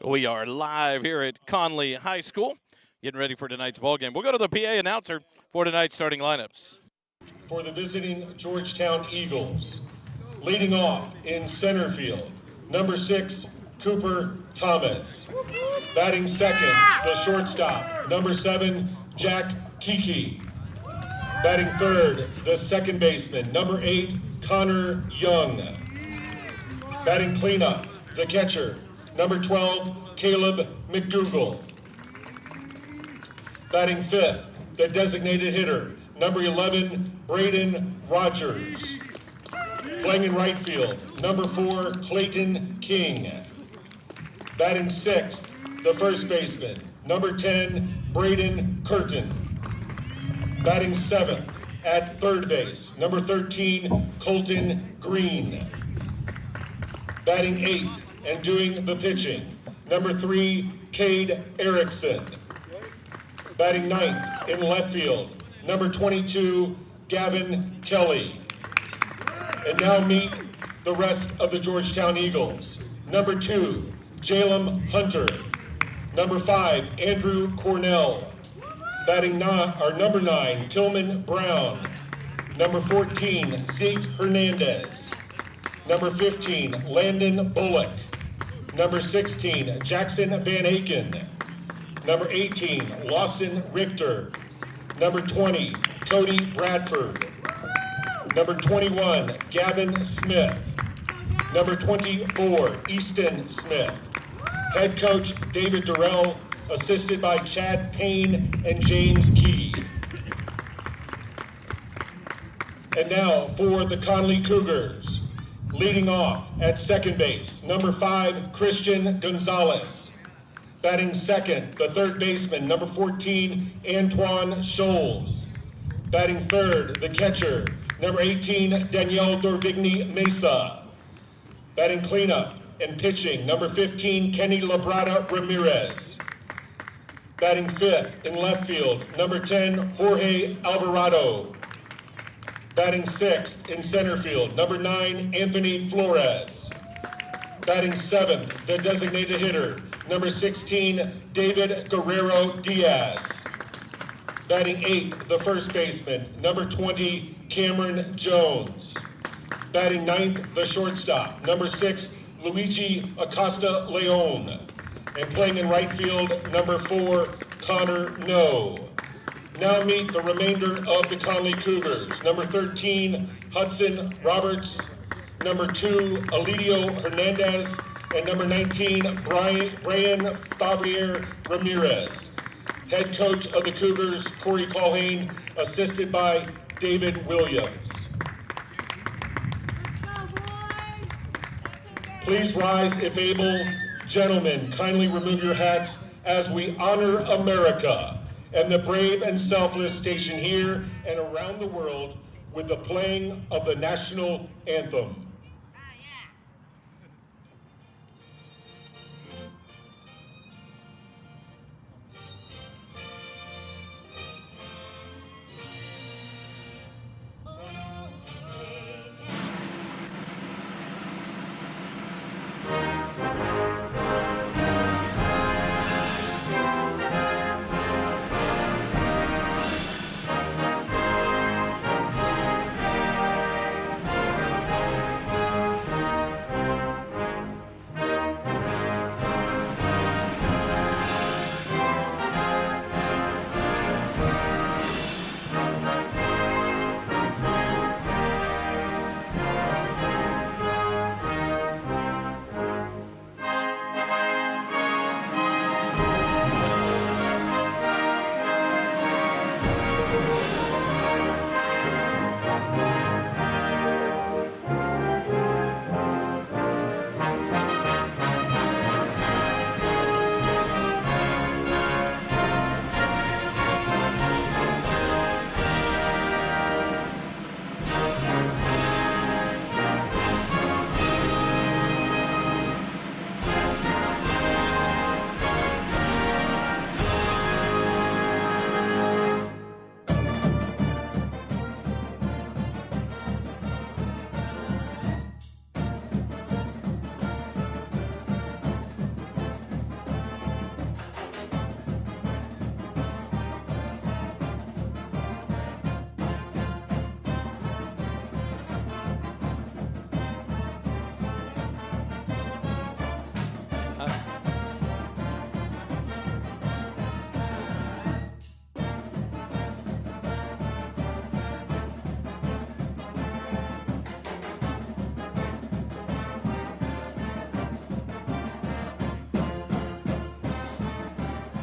We are live here at Connally High School, getting ready for tonight's ball game. We'll go to the PA announcer for tonight's starting lineups. For the visiting Georgetown Eagles, leading off in center field, number 6, Cooper Thomas. Batting second, the shortstop, number 7, Jack Kiki. Batting third, the second baseman, number 8, Connor Young. Batting cleanup, the catcher, number 12, Caleb McDougall. Batting fifth, the designated hitter, number 11, Braden Rogers. Playing in right field, number 4, Clayton King. Batting sixth, the first baseman, number 10, Braden Curtin. Batting seventh, at third base, number 13, Colton Green. Batting eighth and doing the pitching, number 3, Cade Erickson. Batting ninth in left field, number 22, Gavin Kelly. And now meet the rest of the Georgetown Eagles. Number 2, Jalen Hunter. Number 5, Andrew Cornell. Batting number 9, Tillman Brown. Number 14, Zeke Hernandez. Number 15, Landon Bullock. Number 16, Jackson Van Aken. Number 18, Lawson Richter. Number 20, Cody Bradford. Number 21, Gavin Smith. Number 24, Easton Smith. Head coach David Durrell, assisted by Chad Payne and James Key. And now for the Connally Cougars. Leading off at second base, number 5, Christian Gonzalez. Batting second, the third baseman, number 14, Antoine Scholes. Batting third, the catcher, number 18, Danielle Dorvigny Mesa. Batting cleanup and pitching, number 15, Kenny Labrada Ramirez. Batting fifth in left field, number 10, Jorge Alvarado. Batting sixth in center field, number 9, Anthony Flores. Batting seventh, the designated hitter, number 16, David Guerrero Diaz. Batting eighth, the first baseman, number 20, Cameron Jones. Batting ninth, the shortstop, number 6, Luigi Acosta Leon. And playing in right field, number 4, Connor No. Now meet the remainder of the Connally Cougars. Number 13, Hudson Roberts. Number 2, Elidio Hernandez. And number 19, Brian Favier Ramirez. Head coach of the Cougars, Corey Colhane, assisted by David Williams. Please rise if able. Gentlemen, kindly remove your hats as we honor America and the brave and selfless stationed here and around the world with the playing of the national anthem.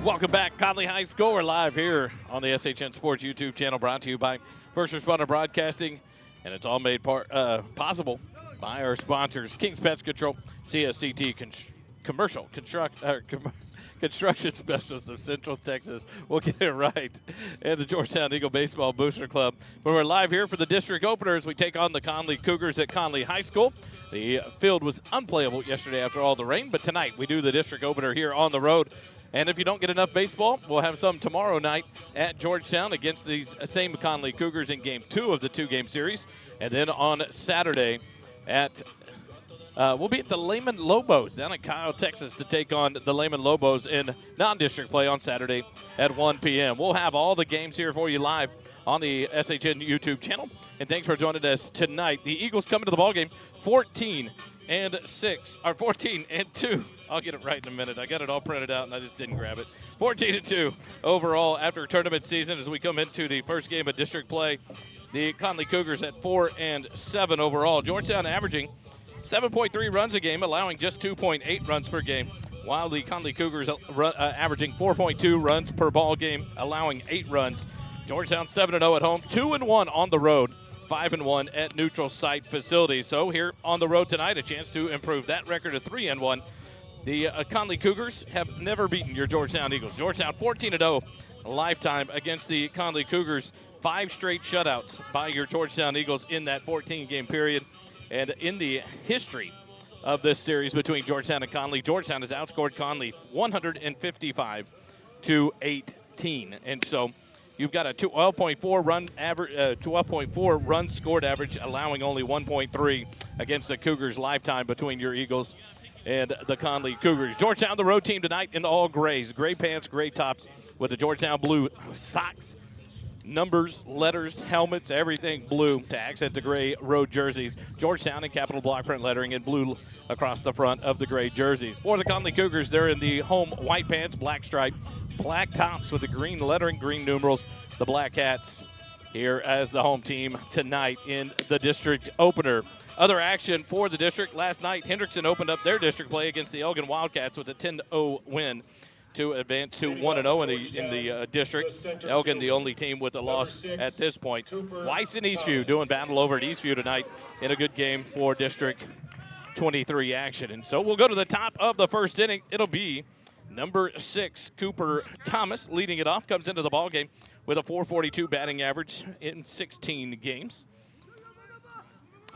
Welcome back, Connally High School. We're live here on the SHN Sports YouTube channel, brought to you by First Responder Broadcasting, and it's all made possible by our sponsors: King's Pest Control, CSCT Construction Specialists of Central Texas. We'll get it right, and the Georgetown Eagle Baseball Booster Club. But we're live here for the district opener as we take on the Connally Cougars at Connally High School. The field was unplayable yesterday after all the rain, but tonight we do the district opener here on the road. And if you don't get enough baseball, we'll have some tomorrow night at Georgetown against these same Connally Cougars in Game 2 of the two-game series. And then on Saturday we'll be at the Lehman Lobos down in Kyle, Texas to take on the Lehman Lobos in non-district play on Saturday at 1 p.m. We'll have all the games here for you live on the SHN YouTube channel. And thanks for joining us tonight. The Eagles coming to the ballgame 14-2. I'll get it right in a minute. I got it all printed out, and I just didn't grab it. 14-2 overall after tournament season as we come into the first game of district play. The Connally Cougars at 4-7 overall. Georgetown averaging 7.3 runs a game, allowing just 2.8 runs per game, while the Connally Cougars averaging 4.2 runs per ball game, allowing 8 runs. Georgetown 7-0 at home, 2-1 on the road, 5-1 at neutral site facilities. So here on the road tonight, a chance to improve that record to 3-1. The Connally Cougars have never beaten your Georgetown Eagles. Georgetown 14-0 lifetime against the Connally Cougars. 5 straight shutouts by your Georgetown Eagles in that 14-game period. And in the history of this series between Georgetown and Connally, Georgetown has outscored Connally 155-18. And so you've got a 12.4 run average, 12.4 run scored average, allowing only 1.3 against the Cougars lifetime between your Eagles and the Connally Cougars. Georgetown, the road team tonight in all grays, gray pants, gray tops with the Georgetown blue socks, numbers, letters, helmets, everything blue to accent the gray road jerseys. Georgetown in capital block print lettering in blue across the front of the gray jerseys. For the Connally Cougars, they're in the home white pants, black stripe, black tops with the green lettering, green numerals, the black hats here as the home team tonight in the district opener. Other action for the district. Last night, Hendrickson opened up their district play against the Elgin Wildcats with a 10-0 win to advance to 1-0 in the district. Elgin, the only team with a loss at this point. Weiss and Eastview doing battle over at Eastview tonight in a good game for District 23 action. And so we'll go to the top of the first inning. It'll be number 6, Cooper Thomas, leading it off. Comes into the ballgame with a .442 batting average in 16 games.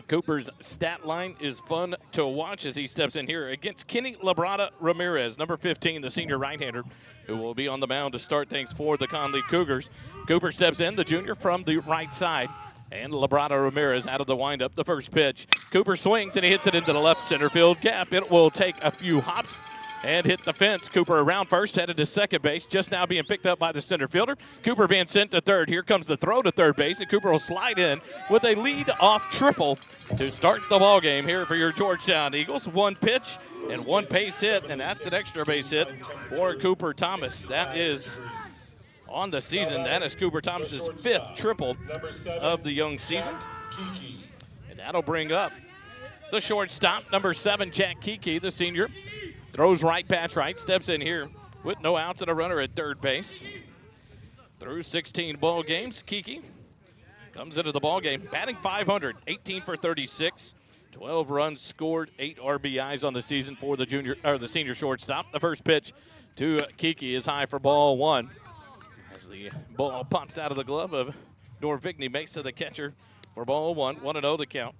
Cooper's stat line is fun to watch as he steps in here against Kenny Labrada Ramirez, number 15, the senior right-hander, who will be on the mound to start things for the Connally Cougars. Cooper steps in, the junior, from the right side, and Labrada Ramirez out of the windup. The first pitch. Cooper swings, and he hits it into the left center field gap. It will take a few hops and hit the fence. Cooper around first, headed to second base, just now being picked up by the center fielder. Cooper being sent to third. Here comes the throw to third base, and Cooper will slide in with a lead-off triple to start the ball game here for your Georgetown Eagles. 1 pitch and 1 base hit, and that's an extra base hit for Cooper Thomas. That is on the season. That is Cooper Thomas's 5th triple of the young season. And that'll bring up the shortstop, number 7, Jack Kiki, the senior. Throws right, patch right, steps in here with no outs and a runner at third base. Through 16 ball games, Kiki comes into the ball game batting .500, 18 for 36, 12 runs scored, 8 RBIs on the season for the senior shortstop. The first pitch to Kiki is high for ball 1 as the ball pops out of the glove of Norvigny Mesa, the catcher, for ball 1. 1-0 the count.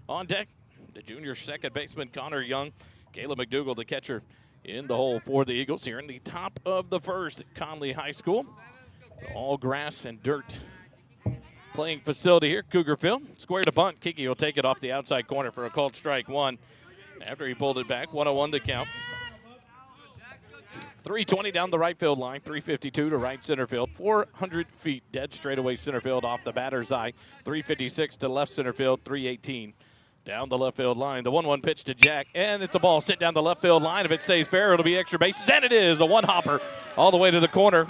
On deck, the junior second baseman Connor Young. Caleb McDougall, the catcher, in the hole for the Eagles here in the top of the first at Connally High School. All grass and dirt playing facility here. Cougar Field. Square to bunt. Kiki will take it off the outside corner for a called strike 1. After he pulled it back, 1-1 the count. 320 down the right field line, 352 to right center field, 400 feet dead straightaway center field off the batter's eye, 356 to left center field, 318. Down the left field line, the 1-1 pitch to Jack, and it's a ball sent down the left field line. If it stays fair, it'll be extra bases, and it is a one-hopper all the way to the corner.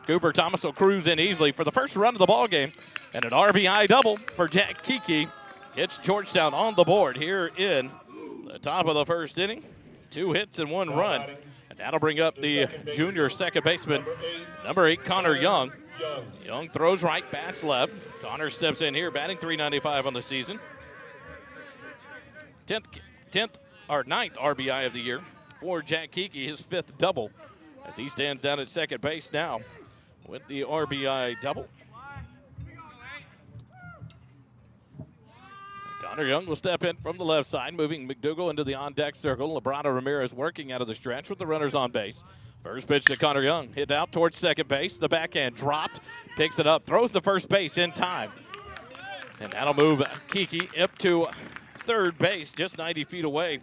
Cooper Thomas will cruise in easily for the first run of the ball game, and an RBI double for Jack Kiki. It's Georgetown on the board here in the top of the first inning. 2 hits and 1 run, And that'll bring up the junior second baseman, number 8, Connor Young. Young throws right, bats left. Connor steps in here, batting .395 on the season. 9th RBI of the year for Jack Kiki, his 5th double, as he stands down at second base now with the RBI double. Connor Young will step in from the left side, moving McDougal into the on-deck circle. Labrada Ramirez working out of the stretch with the runners on base. First pitch to Connor Young, hit out towards second base. The backhand dropped, picks it up, throws to first base in time. And that'll move Kiki up to third base, just 90 feet away.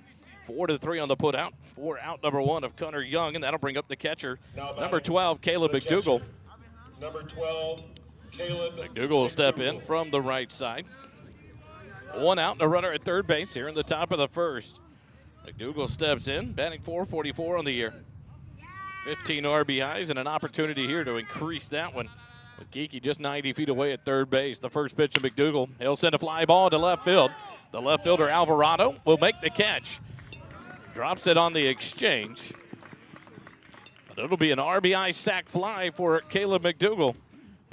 4-3 on the put out. 4 out, number 1 of Connor Young, and that'll bring up the catcher, number 12, Caleb McDougal. Number 12, Caleb McDougal will step in from the right side. 1 out and a runner at third base here in the top of the first. McDougal steps in, batting .444 on the year. 15 RBIs and an opportunity here to increase that one. With Kiki just 90 feet away at third base. The first pitch to McDougal. He'll send a fly ball to left field. The left fielder, Alvarado, will make the catch. Drops it on the exchange. But it'll be an RBI sac fly for Caleb McDougal.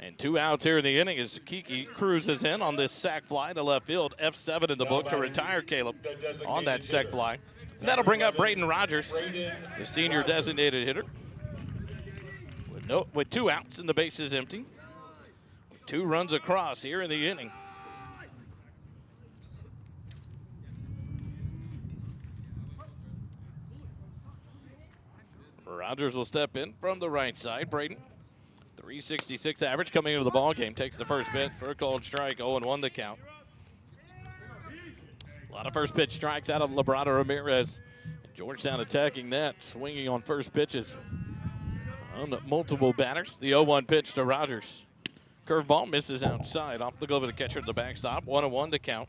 And 2 outs here in the inning as Kiki cruises in on this sac fly to left field. F7 in the book to retire Caleb on that sac fly. And that'll bring up Braden Rogers, the senior designated hitter. With 2 outs and the bases empty. 2 runs across here in the inning. Rogers will step in from the right side. Braden, .366 average coming into the ball game. Takes the first pitch for a called strike. 0-1 the count. A lot of first pitch strikes out of Labrada Ramirez. Georgetown attacking that, swinging on first pitches on multiple batters. The 0-1 pitch to Rogers. Curveball misses outside off the glove of the catcher at the backstop. 1-1 the count.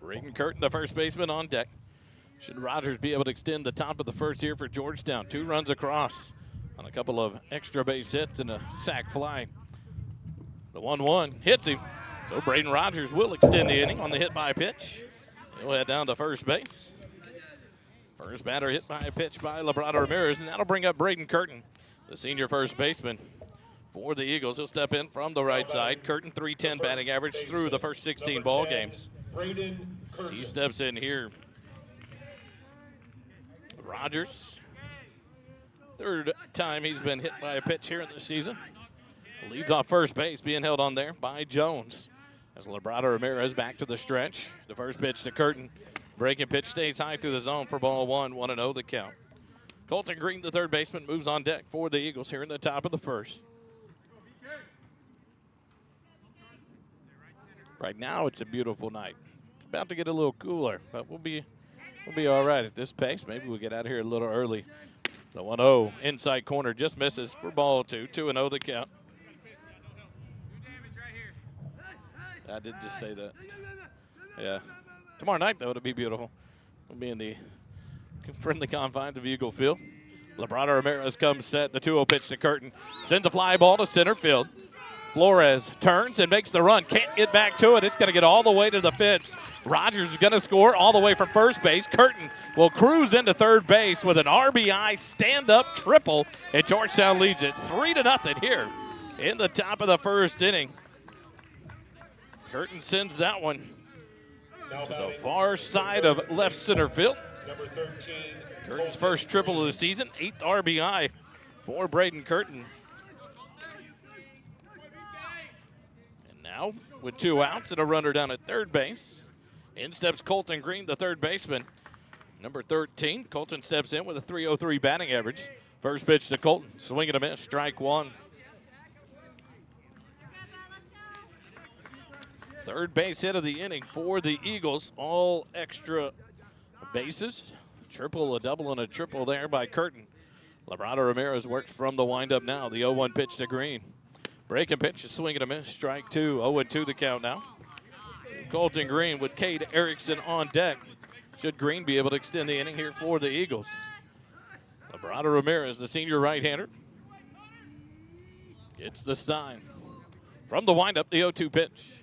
Braden Curtin, the first baseman, on deck. Should Rogers be able to extend the top of the first here for Georgetown? 2 runs across on a couple of extra base hits and a sac fly. The 1-1 hits him. So Braden Rogers will extend the inning on the hit by pitch. He'll head down to first base. First batter hit by a pitch by Labrada Ramirez, and that'll bring up Braden Curtin, the senior first baseman for the Eagles. He'll step in from the right side. Curtin, .310 batting average through the first 16 ball games. He steps in here. Rogers, 3rd time he's been hit by a pitch here in the season. Leads off first base, being held on there by Jones. As Labrada Ramirez back to the stretch. The first pitch to Curtin. Breaking pitch stays high through the zone for ball 1. 1-0 the count. Colton Green, the third baseman, moves on deck for the Eagles here in the top of the first. Right now, it's a beautiful night. It's about to get a little cooler, but we'll be all right at this pace. Maybe we'll get out of here a little early. The 1-0 inside corner just misses for ball 2. 2-0 the count. I did just say that. Yeah. Tomorrow night, though, it'll be beautiful. We'll be in the friendly confines of Eagle Field. Labrada Ramirez comes set. The 2-0 pitch to Curtin. Sends a fly ball to center field. Flores turns and makes the run. Can't get back to it. It's going to get all the way to the fence. Rogers is going to score all the way from first base. Curtin will cruise into third base with an RBI stand-up triple, and Georgetown leads it 3-0 here in the top of the first inning. Curtin sends that one to the far side of left center field. Number 13, Curtin's first triple of the season, 8th RBI for Braden Curtin. And now, with 2 outs and a runner down at third base, in steps Colton Green, the third baseman. Number 13, Colton steps in with a .303 batting average. First pitch to Colton, swing and a miss, strike 1. Third base hit of the inning for the Eagles. All extra bases. Triple, a double, and a triple there by Curtin. Labrada Ramirez works from the windup now. The 0-1 pitch to Green. Breaking pitch, a swing and a miss. Strike 2. 0-2 the count now. Colton Green with Cade Erickson on deck. Should Green be able to extend the inning here for the Eagles? Labrada Ramirez, the senior right-hander, gets the sign. From the windup, the 0-2 pitch.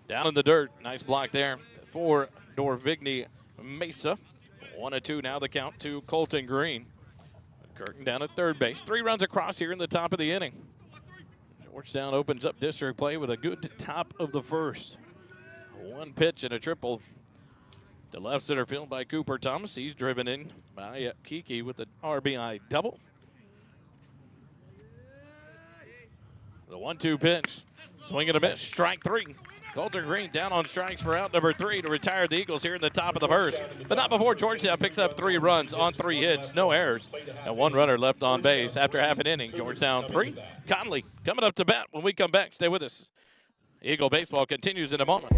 Down in the dirt. Nice block there for Dorvigny Mesa. 1-2 now the count to Colton Green. Curtin down at third base. 3 runs across here in the top of the inning. Georgetown opens up district play with a good top of the first. 1 pitch and a triple to left center field by Cooper Thomas. He's driven in by Kiki with an RBI double. The 1-2 pitch. Swing and a miss. Strike 3. Colton Green down on strikes for out number 3 to retire the Eagles here in the top of the first. But not before Georgetown picks up 3 runs on 3 hits, no errors, and 1 runner left on base after half an inning. Georgetown 3. Connally coming up to bat when we come back. Stay with us. Eagle baseball continues in a moment.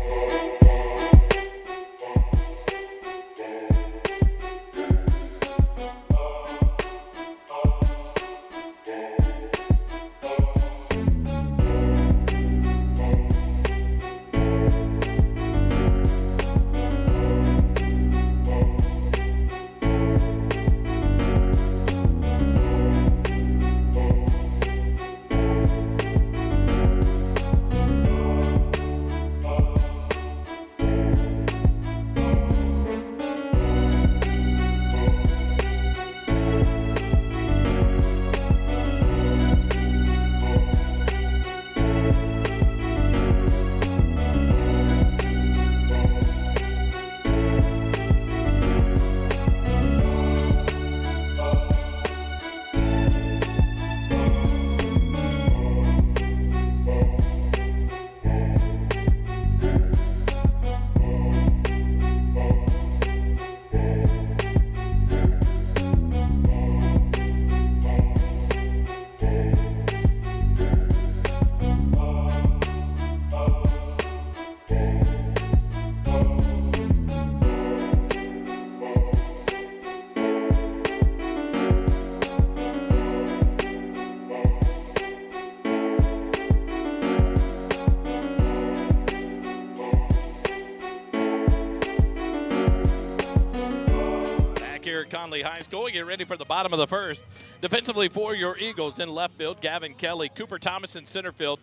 Connally High School. Get ready for the bottom of the first. Defensively for your Eagles in left field, Gavin Kelly. Cooper Thomas in center field.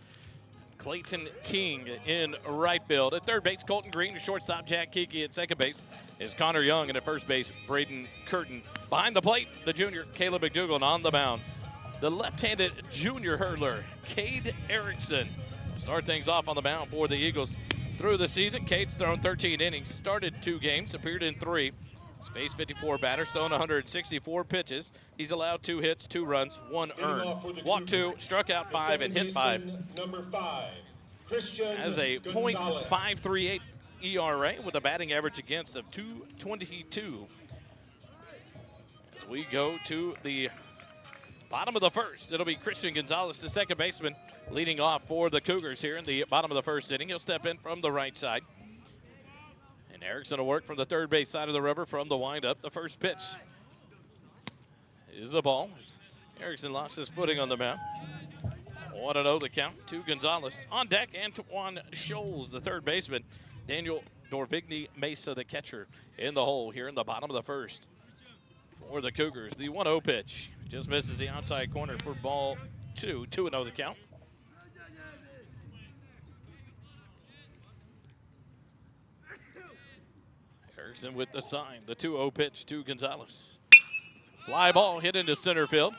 Clayton King in right field. At third base, Colton Green. To shortstop, Jack Kiki. At second base is Connor Young. And at first base, Braden Curtin. Behind the plate, the junior, Caleb McDougal. And on the mound, the left-handed junior hurler, Cade Erickson. Start things off on the mound for the Eagles. Through the season, Cade's thrown 13 innings, started 2 games, appeared in 3. He's faced 54 batters, thrown 164 pitches. He's allowed 2 hits, 2 runs, 1 earned. Walked 2, struck out 5, and hit 5. Number 5, Christian Has a .538 ERA with a batting average against of .222. As we go to the bottom of the first, it'll be Christian Gonzalez, the second baseman, leading off for the Cougars here in the bottom of the first inning. He'll step in from the right side. And Erickson will work from the third base side of the rubber from the windup. The first pitch is the ball. Erickson lost his footing on the mound. 1-0 the count to Gonzalez. On deck, Antoine Scholes, the third baseman. Daniel Dorvigny Mesa, the catcher, in the hole here in the bottom of the first. For the Cougars, the 1-0 pitch just misses the outside corner for ball 2. 2-0 the count. Erickson with the sign, the 2-0 pitch to Gonzalez. Fly ball hit into center field.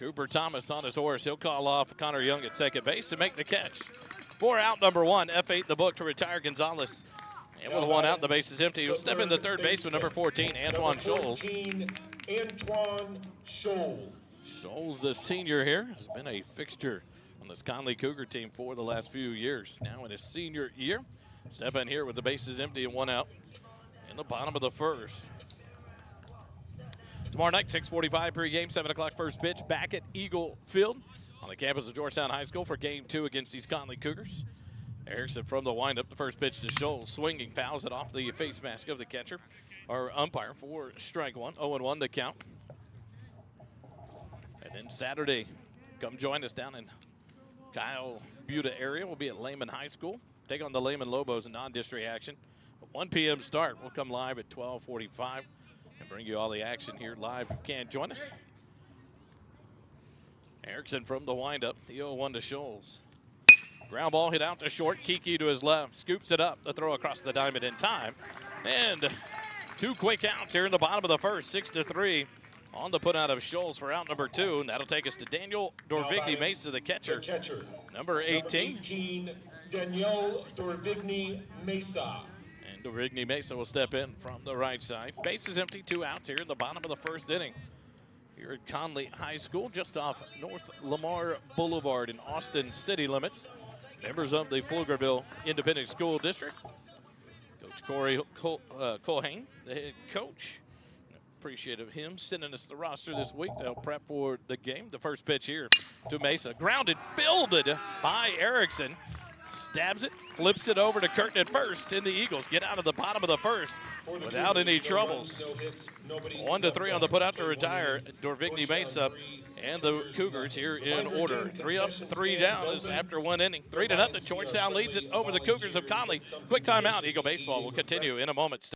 Cooper Thomas on his horse. He'll call off Connor Young at second base to make the catch. 4 out, number 1. F8 the book to retire Gonzalez. And with 1 out, the base is empty. He'll step in the third base with number 14, Antoine Scholes. Antoine Scholes. Scholes, the senior here, has been a fixture on this Connally Cougar team for the last few years. Now in his senior year, step in here with the bases empty and 1 out in the bottom of the first. Tomorrow night, 6:45 pregame, 7 o'clock first pitch, back at Eagle Field on the campus of Georgetown High School for Game 2 against these Connally Cougars. Erickson from the windup, the first pitch to Scholes, swinging, fouls it off the face mask of the catcher, or umpire, for strike 1. 0-1 the count. And then Saturday, come join us down in Kyle Buda area. We'll be at Lehman High School. Take on the Lehman Lobos in non-district action. A 1 p.m. start. We'll come live at 12:45 and bring you all the action here live. If you can join us. Erickson from the windup, the 0-1 to Scholes. Ground ball hit out to short. Kiki to his left, scoops it up. The throw across the diamond in time. And 2 quick outs here in the bottom of the first, 6-3 on the put out of Scholes for out number 2. And that'll take us to Daniel Dorvigny Mesa, the catcher. Number 18. Daniel Dorvigny Mesa. And Dorvigny Mesa will step in from the right side. Base is empty, 2 outs here in the bottom of the first inning. Here at Connally High School, just off North Lamar Boulevard in Austin city limits. Members of the Pflugerville Independent School District. Coach Corey Colhane, the head coach. Appreciate of him sending us the roster this week to help prep for the game. The first pitch here to Mesa. Grounded, fielded by Erickson. Stabs it, flips it over to Curtin at first, and the Eagles get out of the bottom of the first without any troubles. 1-3 on the put out to retire Dorvigny Mesa and the Cougars here in order. 3 up, 3 down is after 1 inning. 3-0. Georgetown leads it over the Cougars of Connally. Quick timeout. Eagle baseball will continue in a moment.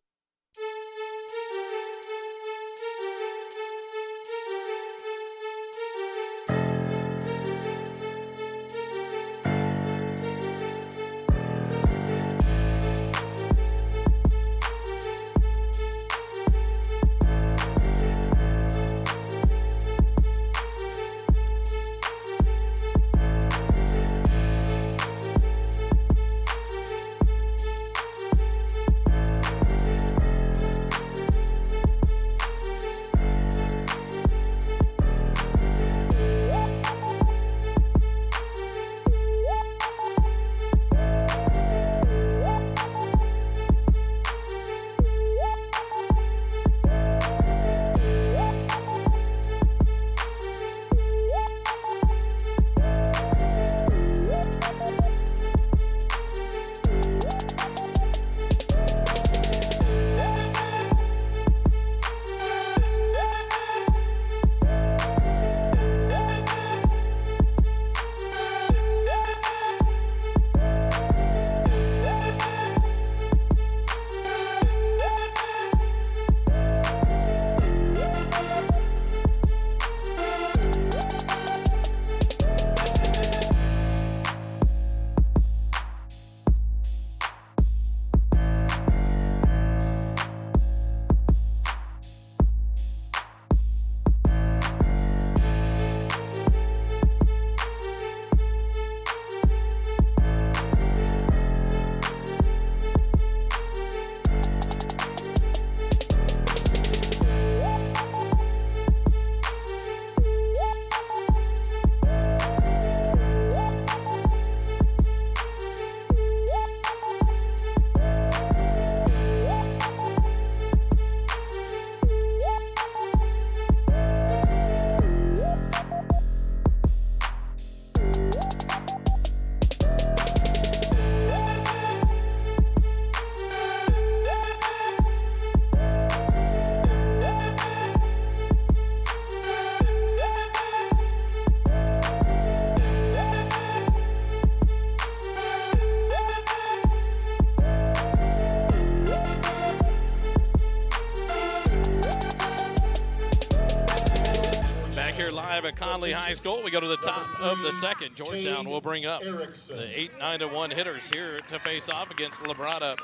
Live at Connally High School. We go to the top of the second. Georgetown will bring up the 8, 9, and 1 hitters here to face off against Labrada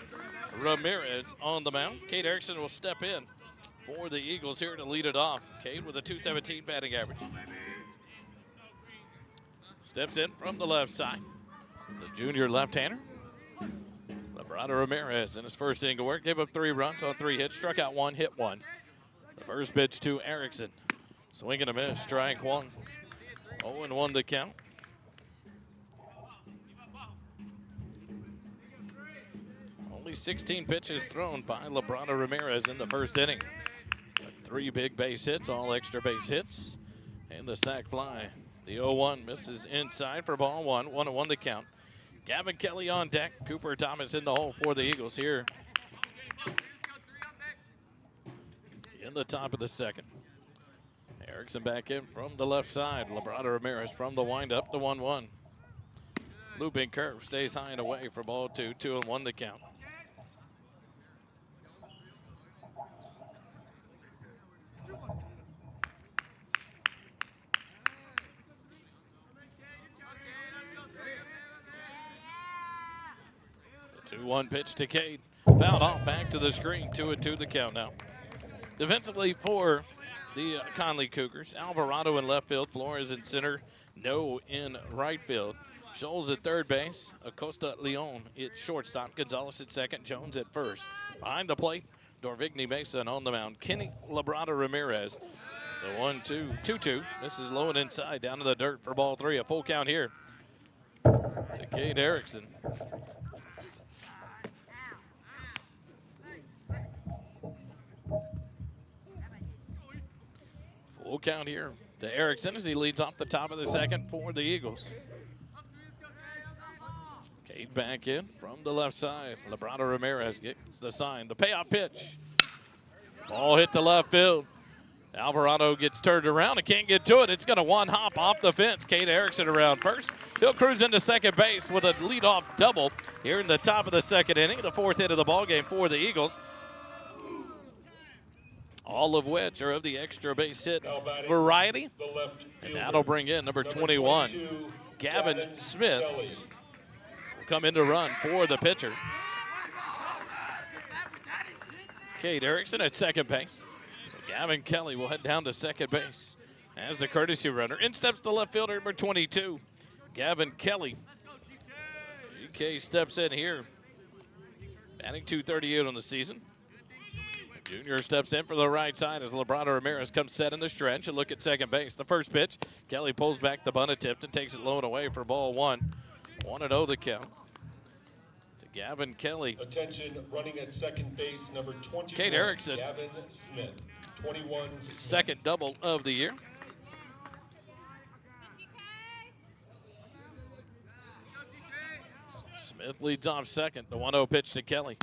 Ramirez on the mound. Cade Erickson will step in for the Eagles here to lead it off. Cade with a .217 batting average. Steps in from the left side. The junior left-hander. Labrada Ramirez in his first inning of work gave up 3 runs on 3 hits, struck out 1, hit 1. The first pitch to Erickson. Swing and a miss, strike 1. 0-1 the count. Only 16 pitches thrown by Labrada Ramirez in the first inning. 3 big base hits, all extra base hits, and the sac fly. The 0-1 misses inside for ball 1. 1-1 the count. Gavin Kelly on deck. Cooper Thomas in the hole for the Eagles here in the top of the second. Erickson back in from the left side. Labrada Ramirez from the windup, the 1-1. Looping curve stays high and away for ball 2. 2-1 the count. The 2-1 pitch to Cade. Fouled off back to the screen. 2-2 the count now. Defensively for the Connally Cougars, Alvarado in left field, Flores in center, No in right field. Scholes at third base, Acosta Leon at shortstop, Gonzalez at second, Jones at first. Behind the plate, Dorvigny Mason on the mound, Kenny Labrada Ramirez. The 1-2, 2-2. Misses low and inside, down to the dirt for ball three. A full count here to Cade Erickson. Full count here to Erickson as he leads off the top of the second for the Eagles. Cade back in from the left side. Labrada Ramirez gets the sign. The payoff pitch. Ball hit to left field. Alvarado gets turned around and can't get to it. It's going to one hop off the fence. Cade Erickson around first. He'll cruise into second base with a leadoff double here in the top of the second inning. The fourth hit of the ball game for the Eagles. All of which are of the extra base hit variety. And that'll bring in number 21, Gavin Smith. Will come in to run for the pitcher. Cade Erickson at second base. Gavin Kelly will head down to second base as the courtesy runner. In steps the left fielder, number 22, Gavin Kelly. GK steps in here, batting .238 on the season. Junior steps in for the right side as Labrada Ramirez comes set in the stretch. A look at second base. The first pitch, Kelly pulls back the bunt attempt and takes it low and away for ball one. 1-0 the count to Gavin Kelly. Attention, running at second base, number 21, Cade Erickson. Gavin Smith. 21 Smith. Second double of the year. Smith leads off second. The 1-0 pitch to Kelly.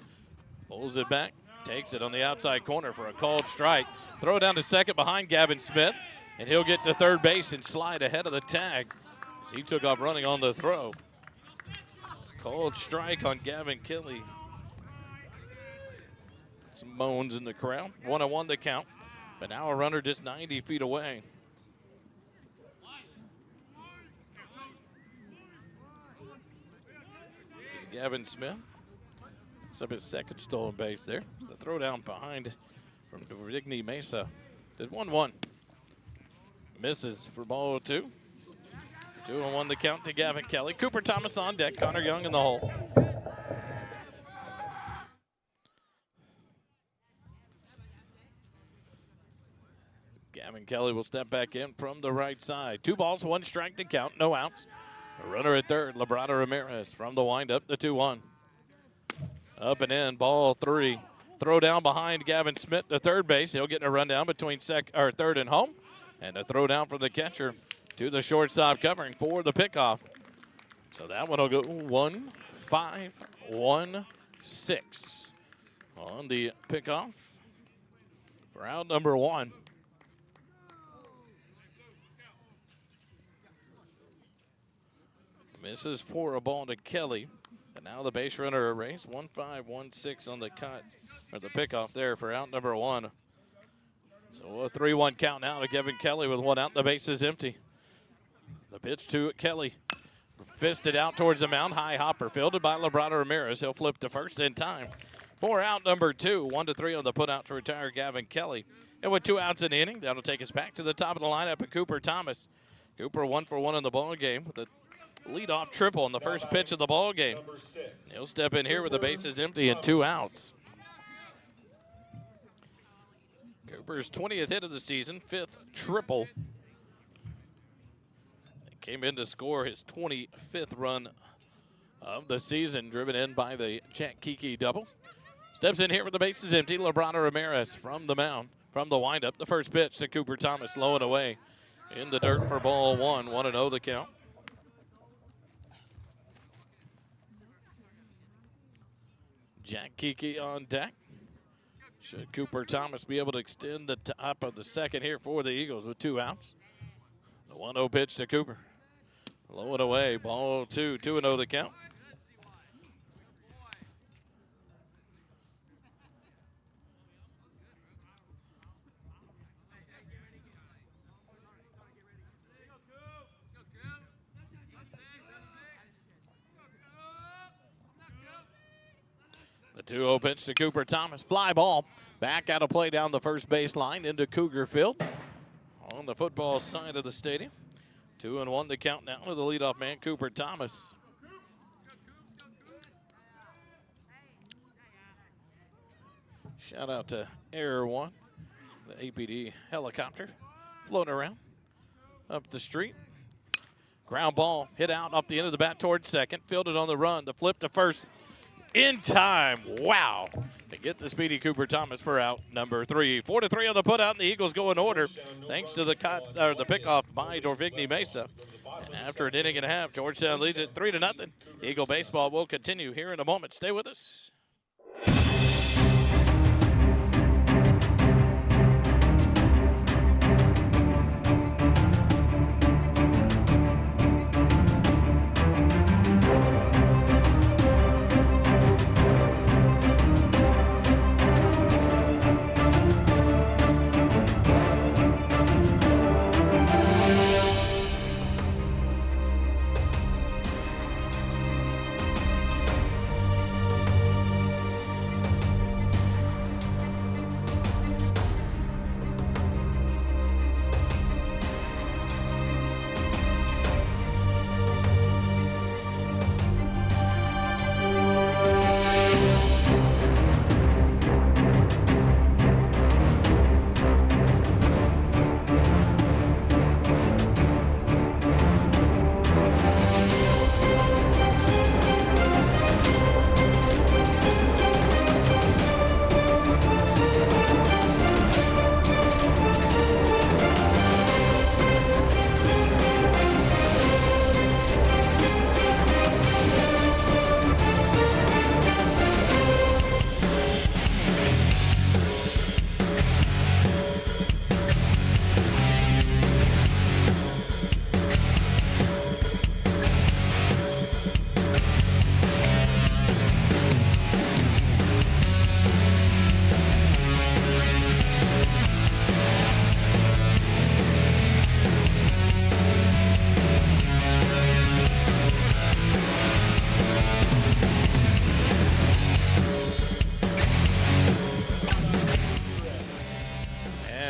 Pulls it back. Takes it on the outside corner for a called strike. Throw down to second behind Gavin Smith, and he'll get to third base and slide ahead of the tag as he took off running on the throw. Called strike on Gavin Kelly. Some moans in the crowd. 1-1 the count, but now a runner just 90 feet away. Is Gavin Smith. Up his second stolen base there. The throw down behind from Dorvigny Mesa. Did 1-1. Misses for ball two. 2-1 the count to Gavin Kelly. Cooper Thomas on deck. Connor Young in the hole. Gavin Kelly will step back in from the right side. 2 balls, 1 strike to count. No outs. A runner at third. Labrada Ramirez from the windup. The 2-1. Up and in, ball 3. Throw down behind Gavin Smith to third base. He'll get a run down between third and home. And a throw down from the catcher to the shortstop covering for the pickoff. So that one will go 1-5-1-6 on the pickoff for out number 1. Misses for a ball to Kelly. And now the base runner erased. 1-5-1-6 on the cut, or the pickoff there for out number 1. So a 3-1 count now to Gavin Kelly with 1 out. The base is empty. The pitch to Kelly. Fisted out towards the mound. High hopper fielded by Labrada Ramirez. He'll flip to first in time. For out number 2. 1-3 on the put out to retire Gavin Kelly. And with 2 outs in the inning, that'll take us back to the top of the lineup at Cooper Thomas. Cooper 1 for 1 in the ball game with a leadoff triple on the first pitch of the ball game. He'll step in here with the bases empty and 2 outs. Cooper's 20th hit of the season, 5th triple. He came in to score his 25th run of the season, driven in by the Jack Kiki double. Steps in here with the bases empty. Labrada Ramirez from the mound, from the windup. The first pitch to Cooper Thomas, low and away in the dirt for ball 1. 1-0 the count. Jack Kiki on deck. Should Cooper Thomas be able to extend the top of the second here for the Eagles with 2 outs? The 1-0 pitch to Cooper. Low and away, ball 2, 2-0 the count. The The 2-0 pitch to Cooper Thomas. Fly ball. Back out of play down the first baseline into Cougar Field. On the football side of the stadium. 2-1 the count now to the leadoff man, Cooper Thomas. Shout out to Air One, the APD helicopter floating around up the street. Ground ball hit out off the end of the bat towards second. Fielded on the run. The flip to first in time. Wow. To get the speedy Cooper Thomas for out number 3. 4-3 on the putout, and the Eagles go in order thanks to the pickoff by Dorvigny Mesa. And after an inning and a half, Georgetown leads it 3-0. Eagle baseball will continue here in a moment. Stay with us.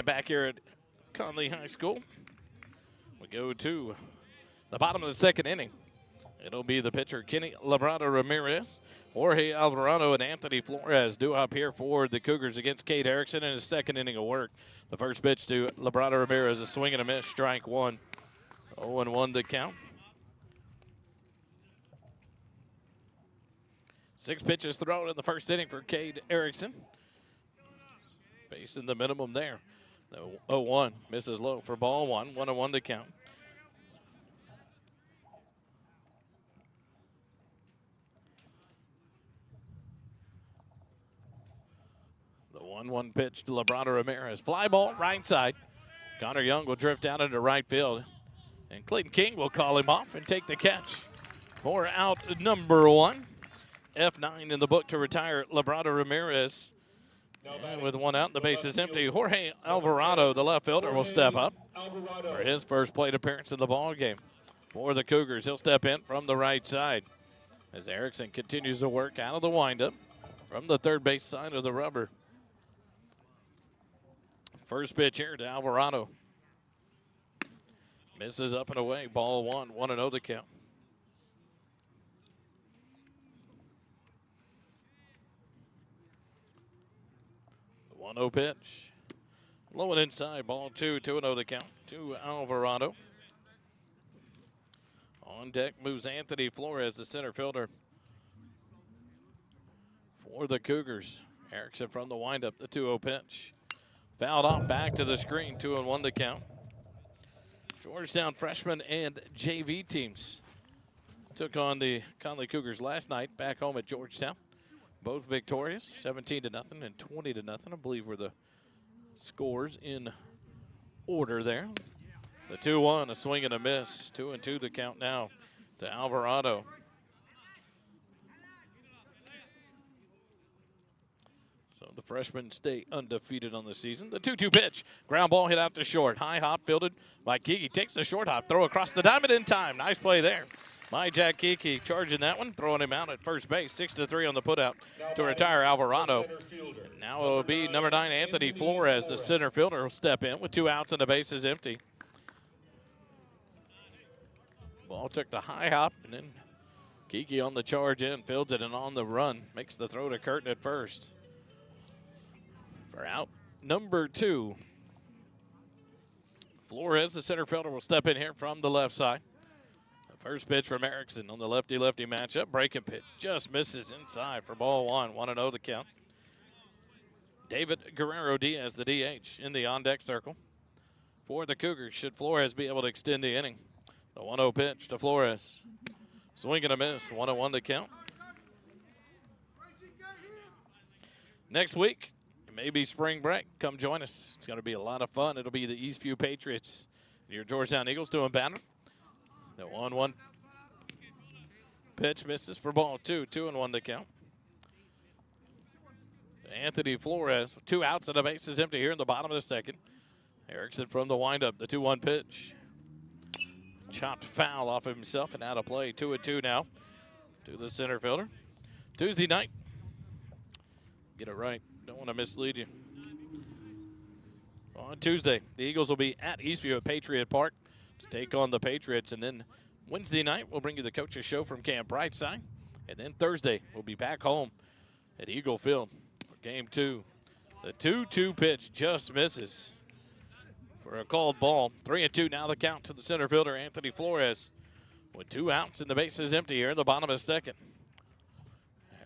Back here at Connally High School, we go to the bottom of the second inning. It'll be the pitcher, Kenny Labrada Ramirez. Jorge Alvarado and Anthony Flores due up here for the Cougars against Cade Erickson in his second inning of work. The first pitch to Labrada Ramirez, a swing and a miss, strike one. 0-1 the count. 6 pitches thrown in the first inning for Cade Erickson. Facing the minimum there. The 0-1 misses low for ball one. 1-1 to count. The 1-1 pitch to Labrada Ramirez. Fly ball right side. Connor Young will drift out into right field. And Clayton King will call him off and take the catch for out number 1. F9 in the book to retire Labrada Ramirez. And with one out, the base is empty. Jorge Alvarado, the left fielder, will step up for his first plate appearance in the ball game. For the Cougars, he'll step in from the right side as Erickson continues to work out of the windup from the third base side of the rubber. First pitch here to Alvarado. Misses up and away. Ball one. 1-0 the count. The 1-0 pitch. Low and inside. Ball 2. 2-0 the count to Alvarado. On deck moves Anthony Flores, the center fielder for the Cougars. Erickson from the windup. The 2-0 pitch. Fouled off, back to the screen. 2-1 the count. Georgetown freshman and JV teams took on the Connally Cougars last night back home at Georgetown. Both victorious, 17-0 and 20-0, I believe were the scores in order there. The 2-1, a swing and a miss. 2-2 the count now to Alvarado. So the freshmen stay undefeated on the season. The 2-2 pitch. Ground ball hit out to short. High hop fielded by Kiki. Takes the short hop. Throw across the diamond in time. Nice play there My Jack Kiki charging that one, throwing him out at first base. 6-3 on the putout to retire Alvarado. And now it will be number 9, Anthony Flores. The center fielder will step in with 2 outs and the bases empty. Ball took the high hop, and then Kiki on the charge in, fields it, and on the run makes the throw to Curtin at first. For out number 2. Flores, the center fielder, will step in here from the left side. The first pitch from Erickson on the lefty-lefty matchup. Breaking pitch just misses inside for ball 1. 1-0 the count. David Guerrero Diaz, the DH, in the on-deck circle. For the Cougars, should Flores be able to extend the inning. The 1-0 pitch to Flores. Swing and a miss. 1-1 the count. Next week, it may be spring break. Come join us. It's going to be a lot of fun. It'll be the Eastview Patriots, your Georgetown Eagles doing battle. The 1-1 pitch misses for ball 2. 2-1 the count. Anthony Flores with 2 outs and the base is empty here in the bottom of the second. Erickson from the windup. The 2-1 pitch. Chopped foul off of himself and out of play. 2-2 now to the center fielder. Tuesday night. Get it right. Don't want to mislead you. On Tuesday, the Eagles will be at Eastview at Patriot Park to take on the Patriots. And then Wednesday night, we'll bring you the coaches show from Camp Brightside. And then Thursday, we'll be back home at Eagle Field for Game 2. The 2-2 pitch just misses for a called ball. 3-2 now the count to the center fielder, Anthony Flores, with 2 outs and the bases empty here in the bottom of the second.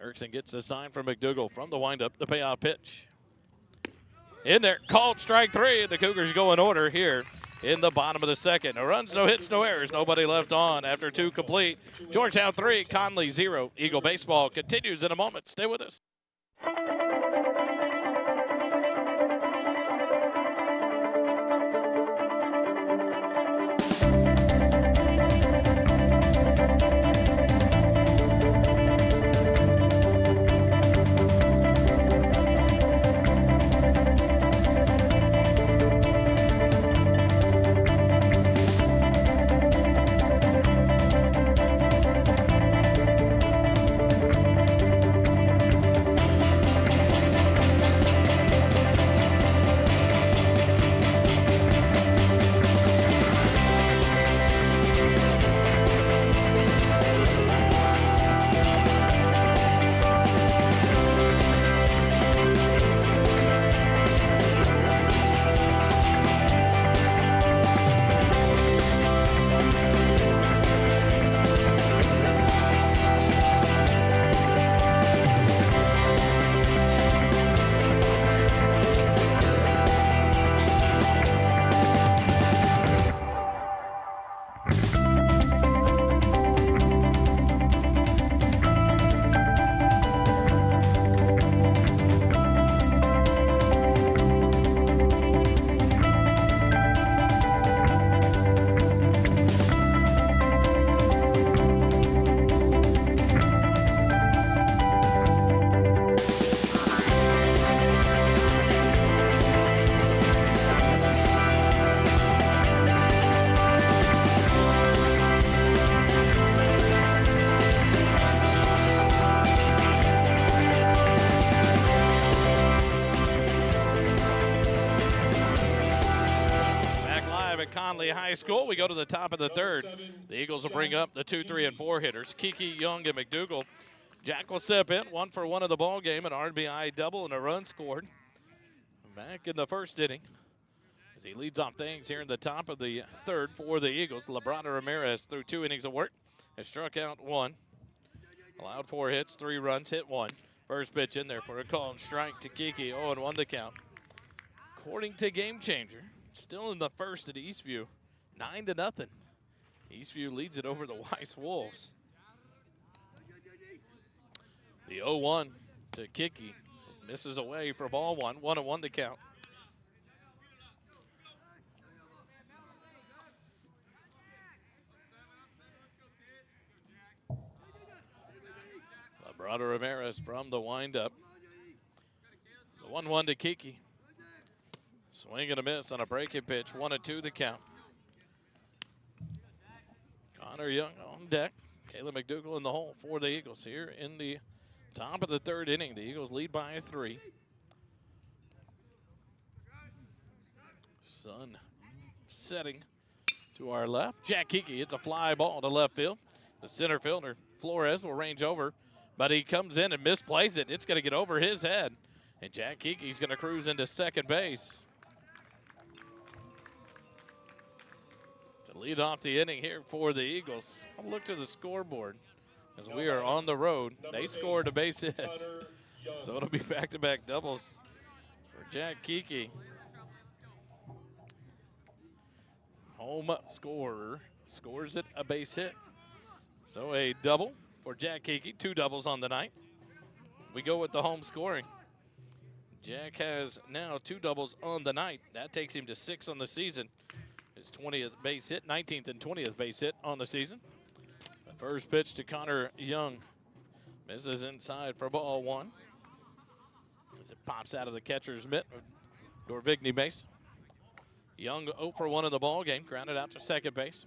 Erickson gets a sign from McDougal from the windup, the payoff pitch. In there, called strike 3. The Cougars go in order here in the bottom of the second. No runs, no hits, no errors, nobody left on after 2 complete. Georgetown 3, Connally 0. Eagle baseball continues in a moment. Stay with us. Connally High School. We go to the top of the third. The Eagles will bring up the 2, 3, and 4 hitters, Kiki, Young, and McDougal. Jack will step in, 1 for 1 of the ball game, an RBI double and a run scored. Back in the first inning as he leads off things here in the top of the third for the Eagles. Labrada Ramirez through 2 innings of work has struck out 1. Allowed 4 hits, 3 runs, hit 1. First pitch in there for a call and strike to Kiki, 0-1 the count. According to Game Changer, still in the first at Eastview, 9-0. Eastview leads it over the Weiss Wolves. The 0-1 to Kiki. Misses away for ball 1. 1-1 the count. Labrada Ramirez from the windup. The 1-1 to Kiki. Swing and a miss on a breaking pitch. 1-2 the count. Connor Young on deck. Caleb McDougal in the hole for the Eagles here in the top of the third inning. The Eagles lead by 3. Sun setting to our left. Jack Kiki hits a fly ball to left field. The center fielder, Flores, will range over, but he comes in and misplays it. It's going to get over his head, and Jack Kiki's going to cruise into second base to lead off the inning here for the Eagles. I'll look to the scoreboard as we are on the road. They scored a base hit, so it'll be back-to-back doubles for Jack Kiki. Home scorer scores it a base hit. So a double for Jack Kiki, 2 doubles on the night. We go with the home scoring. Jack has now 2 doubles on the night. That takes him to 6 on the season. His 20th base hit, 19th and 20th base hit on the season. The first pitch to Connor Young. Misses inside for ball 1. As it pops out of the catcher's mitt, Dorvigny base. Young 0 for 1 in the ball game, grounded out to second base.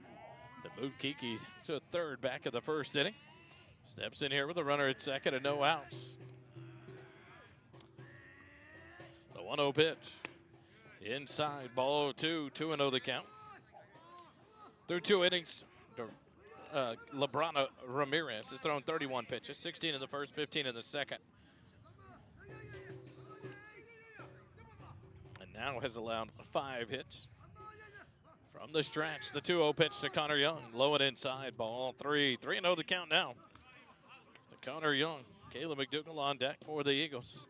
That moved Kiki to third back of the first inning. Steps in here with a runner at second and no outs. The 1-0 pitch. Inside, ball 2, 2-0 the count. Through 2 innings, Labrana Ramirez has thrown 31 pitches, 16 in the first, 15 in the second. Now has allowed 5 hits. From the stretch, the 2-0 pitch to Connor Young. Low and inside, ball 3. 3-0 the count now. To Connor Young. Caleb McDougal on deck for the Eagles.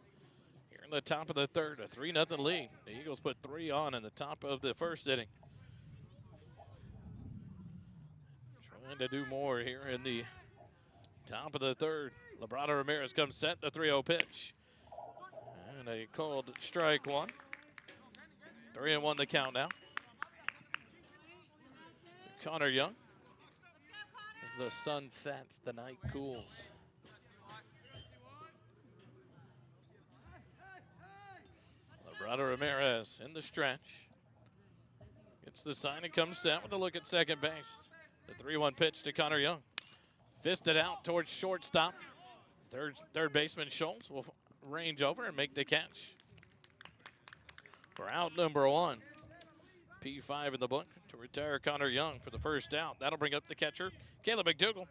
Here in the top of the third, a 3-0 lead. The Eagles put 3 on in the top of the first inning. Trying to do more here in the top of the third. Labrada Ramirez comes set, the 3-0 pitch. And a called strike 1. 3-1 the count now. Connor Young. As the sun sets, the night cools. Labrada Ramirez in the stretch. Gets the sign and comes set with a look at second base. The 3-1 pitch to Connor Young. Fisted out towards shortstop. Third baseman Schultz will range over and make the catch. For out number 1. P5 in the book to retire Connor Young for the first out. That'll bring up the catcher, Caleb McDougal.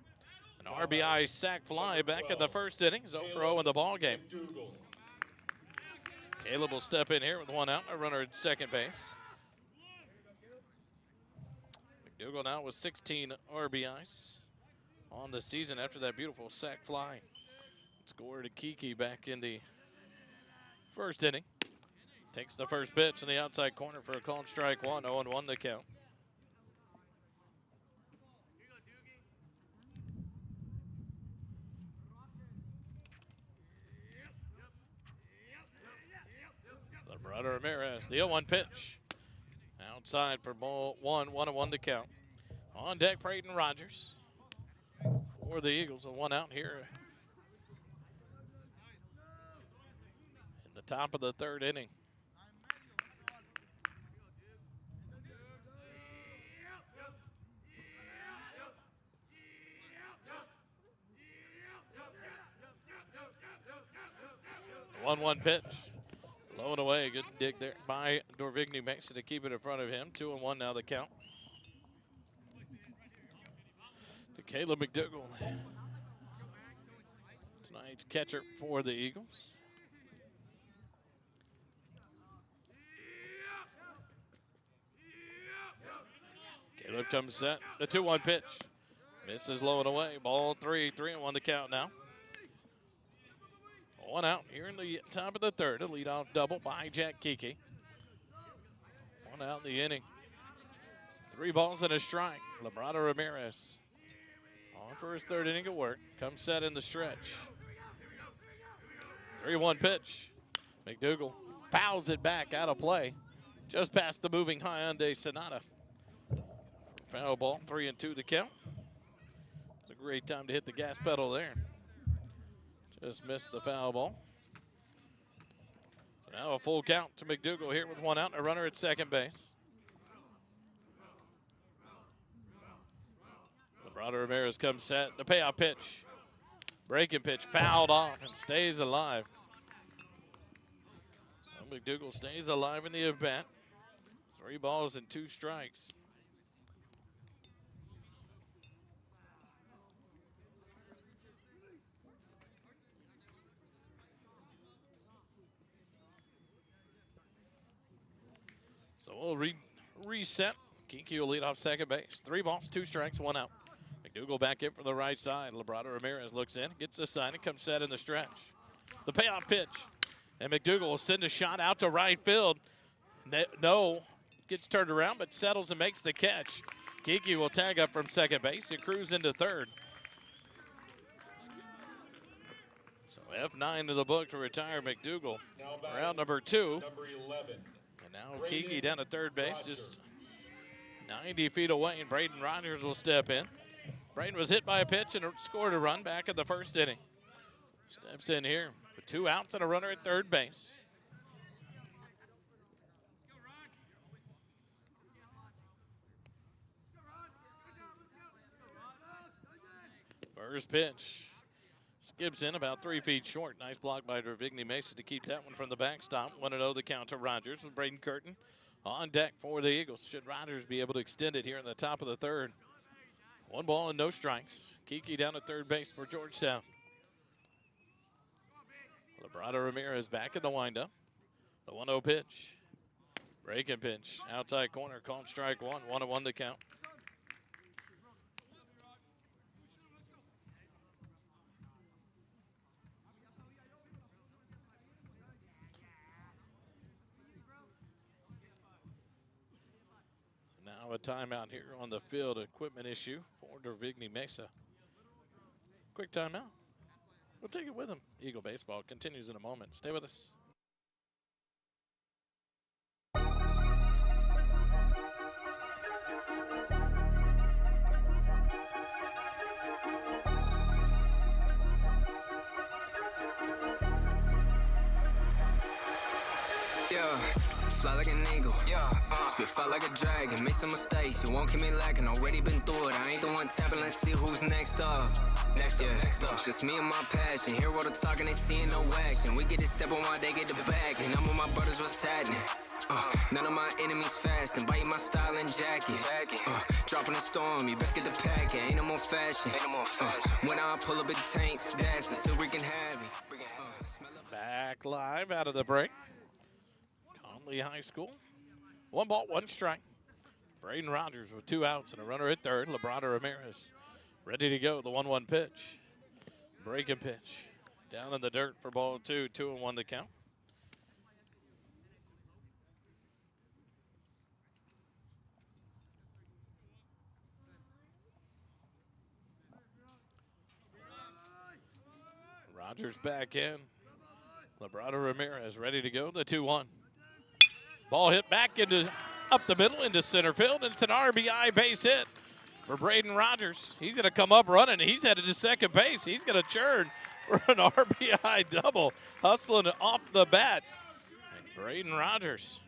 An RBI sac fly back in the first inning. 0 for 0 in the ball game. Caleb will step in here with 1 out, a runner at second base. McDougal now with 16 RBIs on the season after that beautiful sac fly. Scored a Kiki back in the first inning. Takes the first pitch in the outside corner for a called strike 1. 0-1 the count. Labrada Ramirez, the 0-1 pitch. Outside for ball 1. 1-1 the count. On deck, Braden Rogers for the Eagles. A 1 out here in the top of the third inning. The 1-1 pitch. Low and away. Good dig there by Dorvigny Mason to keep it in front of him. 2-1 now the count. To Caleb McDougal. Tonight's catcher for the Eagles. Caleb comes set. The 2-1 pitch. Misses low and away. Ball 3. 3-1 the count now. 1 out here in the top of the third. A leadoff double by Jack Kiki. 1 out in the inning. 3 balls and a strike. Labrada Ramirez on for his third inning of work. Comes set in the stretch. 3-1 pitch. McDougal fouls it back out of play. Just past the moving Hyundai Sonata. Foul ball, 3-2 the count. It's a great time to hit the gas pedal there. Just missed the foul ball. So now a full count to McDougal here with 1 out and a runner at second base. Labrada Ramirez comes set. The payoff pitch. Breaking pitch fouled off and stays alive. Well, McDougal stays alive in the at-bat. 3 balls and 2 strikes. So we'll reset. Kiki will lead off second base. 3 balls, 2 strikes, 1 out. McDougal back in for the right side. Labrada Ramirez looks in, gets the sign, and comes set in the stretch. The payoff pitch. And McDougal will send a shot out to right field. No, gets turned around, but settles and makes the catch. Kiki will tag up from second base and cruise into third. So F9 to the book to retire McDougal. Round number 2. Number 11. And now Kiki down at third base, just 90 feet away, and Braden Rogers will step in. Braden was hit by a pitch and scored a run back in the first inning. Steps in here with 2 outs and a runner at third base. First pitch. Skips in about 3 feet short. Nice block by Dravigny Mesa to keep that one from the backstop. 1-0 the count to Rogers with Braden Curtin on deck for the Eagles. Should Rogers be able to extend it here in the top of the third. 1 ball and no strikes. Kiki down at third base for Georgetown. Labrada Ramirez back in the windup. The 1-0 pitch. Breaking pitch. Outside corner called strike 1. 1-1 the count. Now a timeout here on the field. Equipment issue for Dravigny Mesa. Quick timeout. We'll take it with him. Eagle Baseball continues in a moment. Stay with us. Yeah, fly like an eagle. Spit fly like a dragon. Make some mistakes, you won't keep me lacking. Already been through it. I ain't the one tapping. Let's see who's next up. Next up. It's just me and my passion. Hear all the talking, they seeing no action. We get it stepping while they get the bag. And I'm with my brothers, what's happening? None of my enemies fast and biting my style and jacket. Dropping a storm, you best get the pack. Ain't no more fashion. When I pull up in tanks, that's the still wreaking heavy. Back live out of the break. Connally High School. 1 ball, 1 strike. Braden Rogers with 2 outs and a runner at third. Labrada Ramirez ready to go. The 1-1 pitch. Breaking pitch. Down in the dirt for ball 2. 2-1 the count. Rogers back in. Labrada Ramirez ready to go. The 2-1. Ball hit back into up the middle into center field, and it's an RBI base hit for Braden Rogers. He's going to come up running. He's headed to second base. He's going to churn for an RBI double, hustling off the bat. And Braden Rogers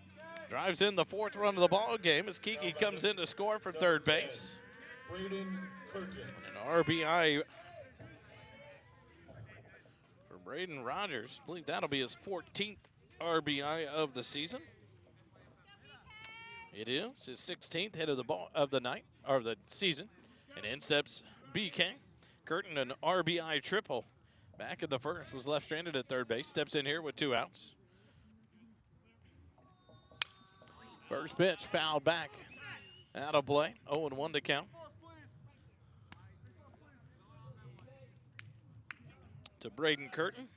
drives in the 4th run of the ball game as Kiki comes in to score for third base. Braden Curtin. An RBI for Braden Rogers. I believe that'll be his 14th RBI of the season. It is his 16th hit of the night or the season, and in steps BK Curtin, an RBI triple. Back in the first, was left stranded at third base. Steps in here with 2 outs. First pitch fouled back, out of play. 0-1 to count. To Braden Curtin.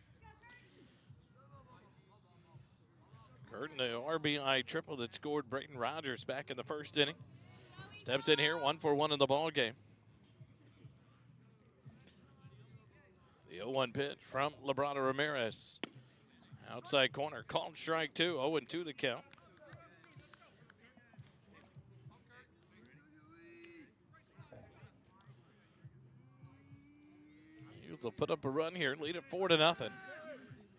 Curtin, the RBI triple that scored Braden Rogers back in the first inning. Steps in here, 1-for-1 in the ball game. The 0-1 pitch from Labrada Ramirez. Outside corner, called strike 2, 0-2 the count. Eagles will put up a run here, lead it 4-0.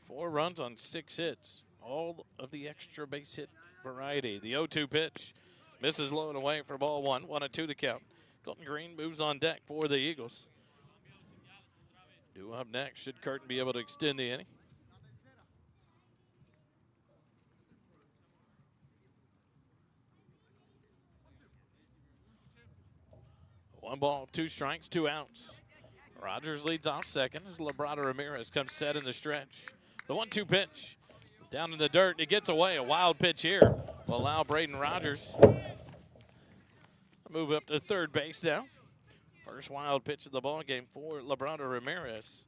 4 runs on 6 hits. All of the extra base hit variety. The 0-2 pitch misses low and away for ball 1. 1-2 the count. Colton Green moves on deck for the Eagles. Due up next, should Curtin be able to extend the inning? One ball, two strikes, 2 outs. Rogers leads off second as Labrada Ramirez comes set in the stretch. The 1-2 pitch. Down in the dirt, it gets away. A wild pitch here will allow Braden Rogers to move up to third base now. First wild pitch of the ball game for Labrada Ramirez.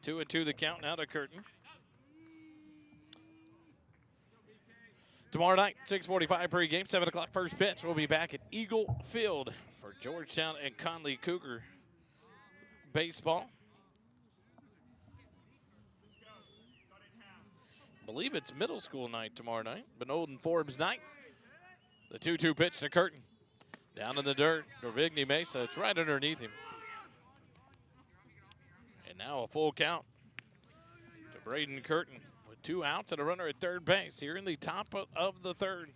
2-2 the count now to Curtin. Tomorrow night, 6:45 pregame, 7 o'clock first pitch. We'll be back at Eagle Field for Georgetown and Connally Cougar baseball. I believe it's middle school night tomorrow night. Benold and Forbes night. The 2-2 pitch to Curtin. Down in the dirt, Dorvigny Mesa. It's right underneath him. And now a full count to Braden Curtin with 2 outs and a runner at third base here in the top of the third.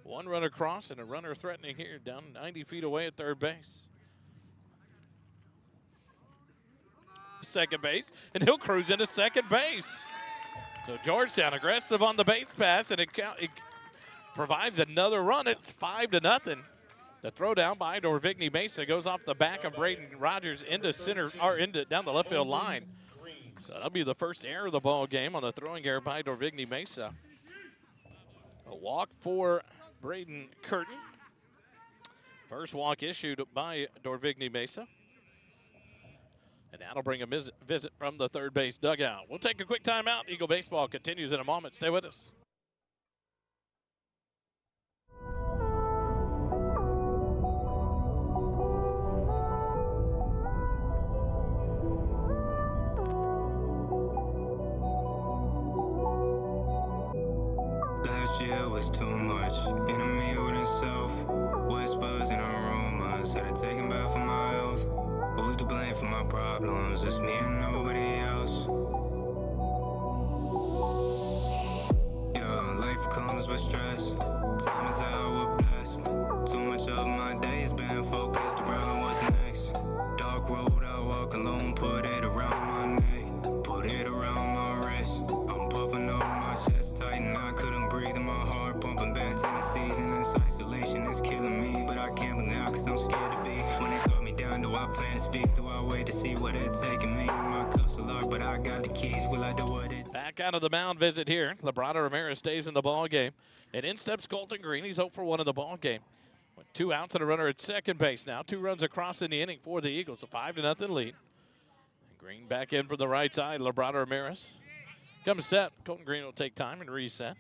One run across and a runner threatening here down 90 feet away at third base. Second base, and he'll cruise into second base. So Georgetown aggressive on the base pass, and it provides another run. It's 5-0. The throw down by Dorvigny Mesa goes off the back of Braden Rogers into center, or into down the left field line. So that'll be the first error of the ball game on the throwing error by Dorvigny Mesa. A walk for Braden Curtin. First walk issued by Dorvigny Mesa. And that'll bring a visit from the third base dugout. We'll take a quick timeout. Eagle Baseball continues in a moment. Stay with us. Last year was too much. Enemy within self. Whispers and aromas. Had to take him back for my health. Who's to blame for my problems? It's me and nobody else. Yeah, life comes with stress. Time is out, we're blessed. Too much of my day's been focused around what's next. Dark road, I walk alone. Put it around my neck. Put it around my wrist. I'm puffing up my chest tight and I couldn't breathe in my heart. Pumping back to the season. This isolation is killing me. But I can't believe now cause I'm scared to be. When they throw me down, do I plan to speak? Do I wait to see what it's taking me? My cuffs are locked, but I got the keys. Will I do what it? Back out of the mound visit here. Labrada Ramirez stays in the ball game. And in steps Colton Green. He's 0 for 1 in the ball game. With 2 outs and a runner at second base now. 2 runs across in the inning for the Eagles. A 5-0 lead. Green back in from the right side. Labrada Ramirez comes set. Colton Green will take time and reset.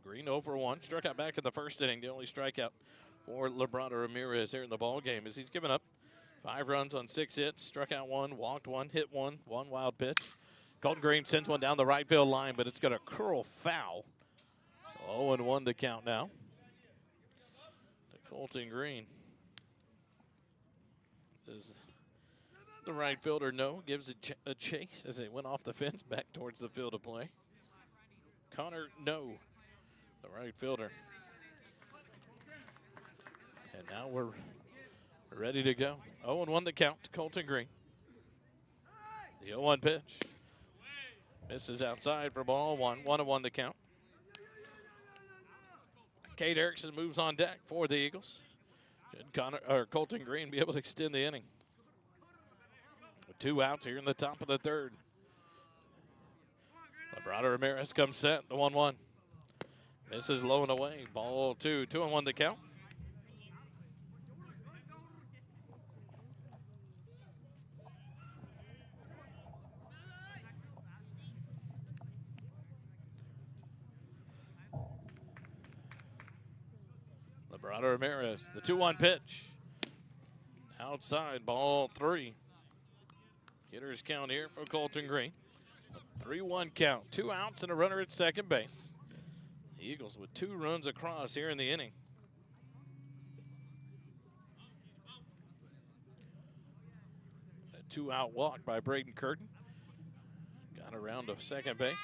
Green 0 for 1. Struck out back in the first inning. The only strikeout for Labrada Ramirez here in the ball game as he's given up 5 runs on 6 hits. Struck out 1, walked 1, hit 1, 1 wild pitch. Colton Green sends one down the right field line, but it's going to curl foul. So 0-1 the count now to Colton Green. Does the right fielder no? Gives a chase as they went off the fence back towards the field of play. Connor no, the right fielder. And now we're ready to go. 0-1 the count to Colton Green. The 0-1 pitch. Misses outside for ball 1. 1-1 the count. Cade Erickson moves on deck for the Eagles. Should Colton Green be able to extend the inning? With 2 outs here in the top of the third. Labrada Ramirez comes set. The 1-1. Misses low and away. Ball 2. 2-1 the count. Labrada Ramirez, the 2-1 pitch. Outside, ball 3. Hitter's count here for Colton Green. 3-1 count, 2 outs and a runner at second base. The Eagles with 2 runs across here in the inning. A 2-out walk by Braden Curtin. Got around to second base.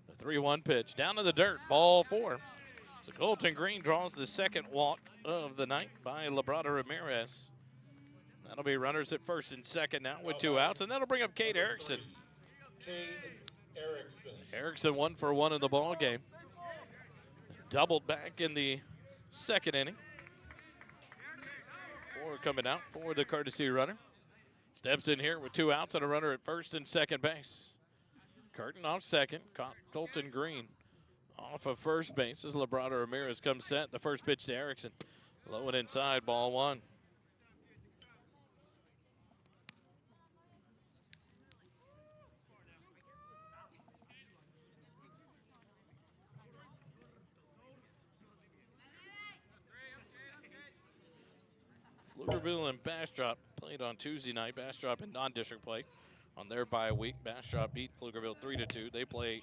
The 3-1 pitch, down to the dirt, ball 4. So Colton Green draws the second walk of the night by Labrada Ramirez. That'll be runners at first and second now with 2 outs, and that'll bring up Cade Erickson. Cade Erickson. Erickson 1 for 1 in the ball game. Doubled back in the second inning. 4 coming out for the courtesy runner. Steps in here with 2 outs and a runner at first and second base. Curtin off second. Colton Green off of first base as Labrada Ramirez comes set. The first pitch to Erickson. Low and inside, ball 1. Pflugerville and Bastrop played on Tuesday night. Bastrop in non-district play on their bye week. Bastrop beat Pflugerville 3-2. They play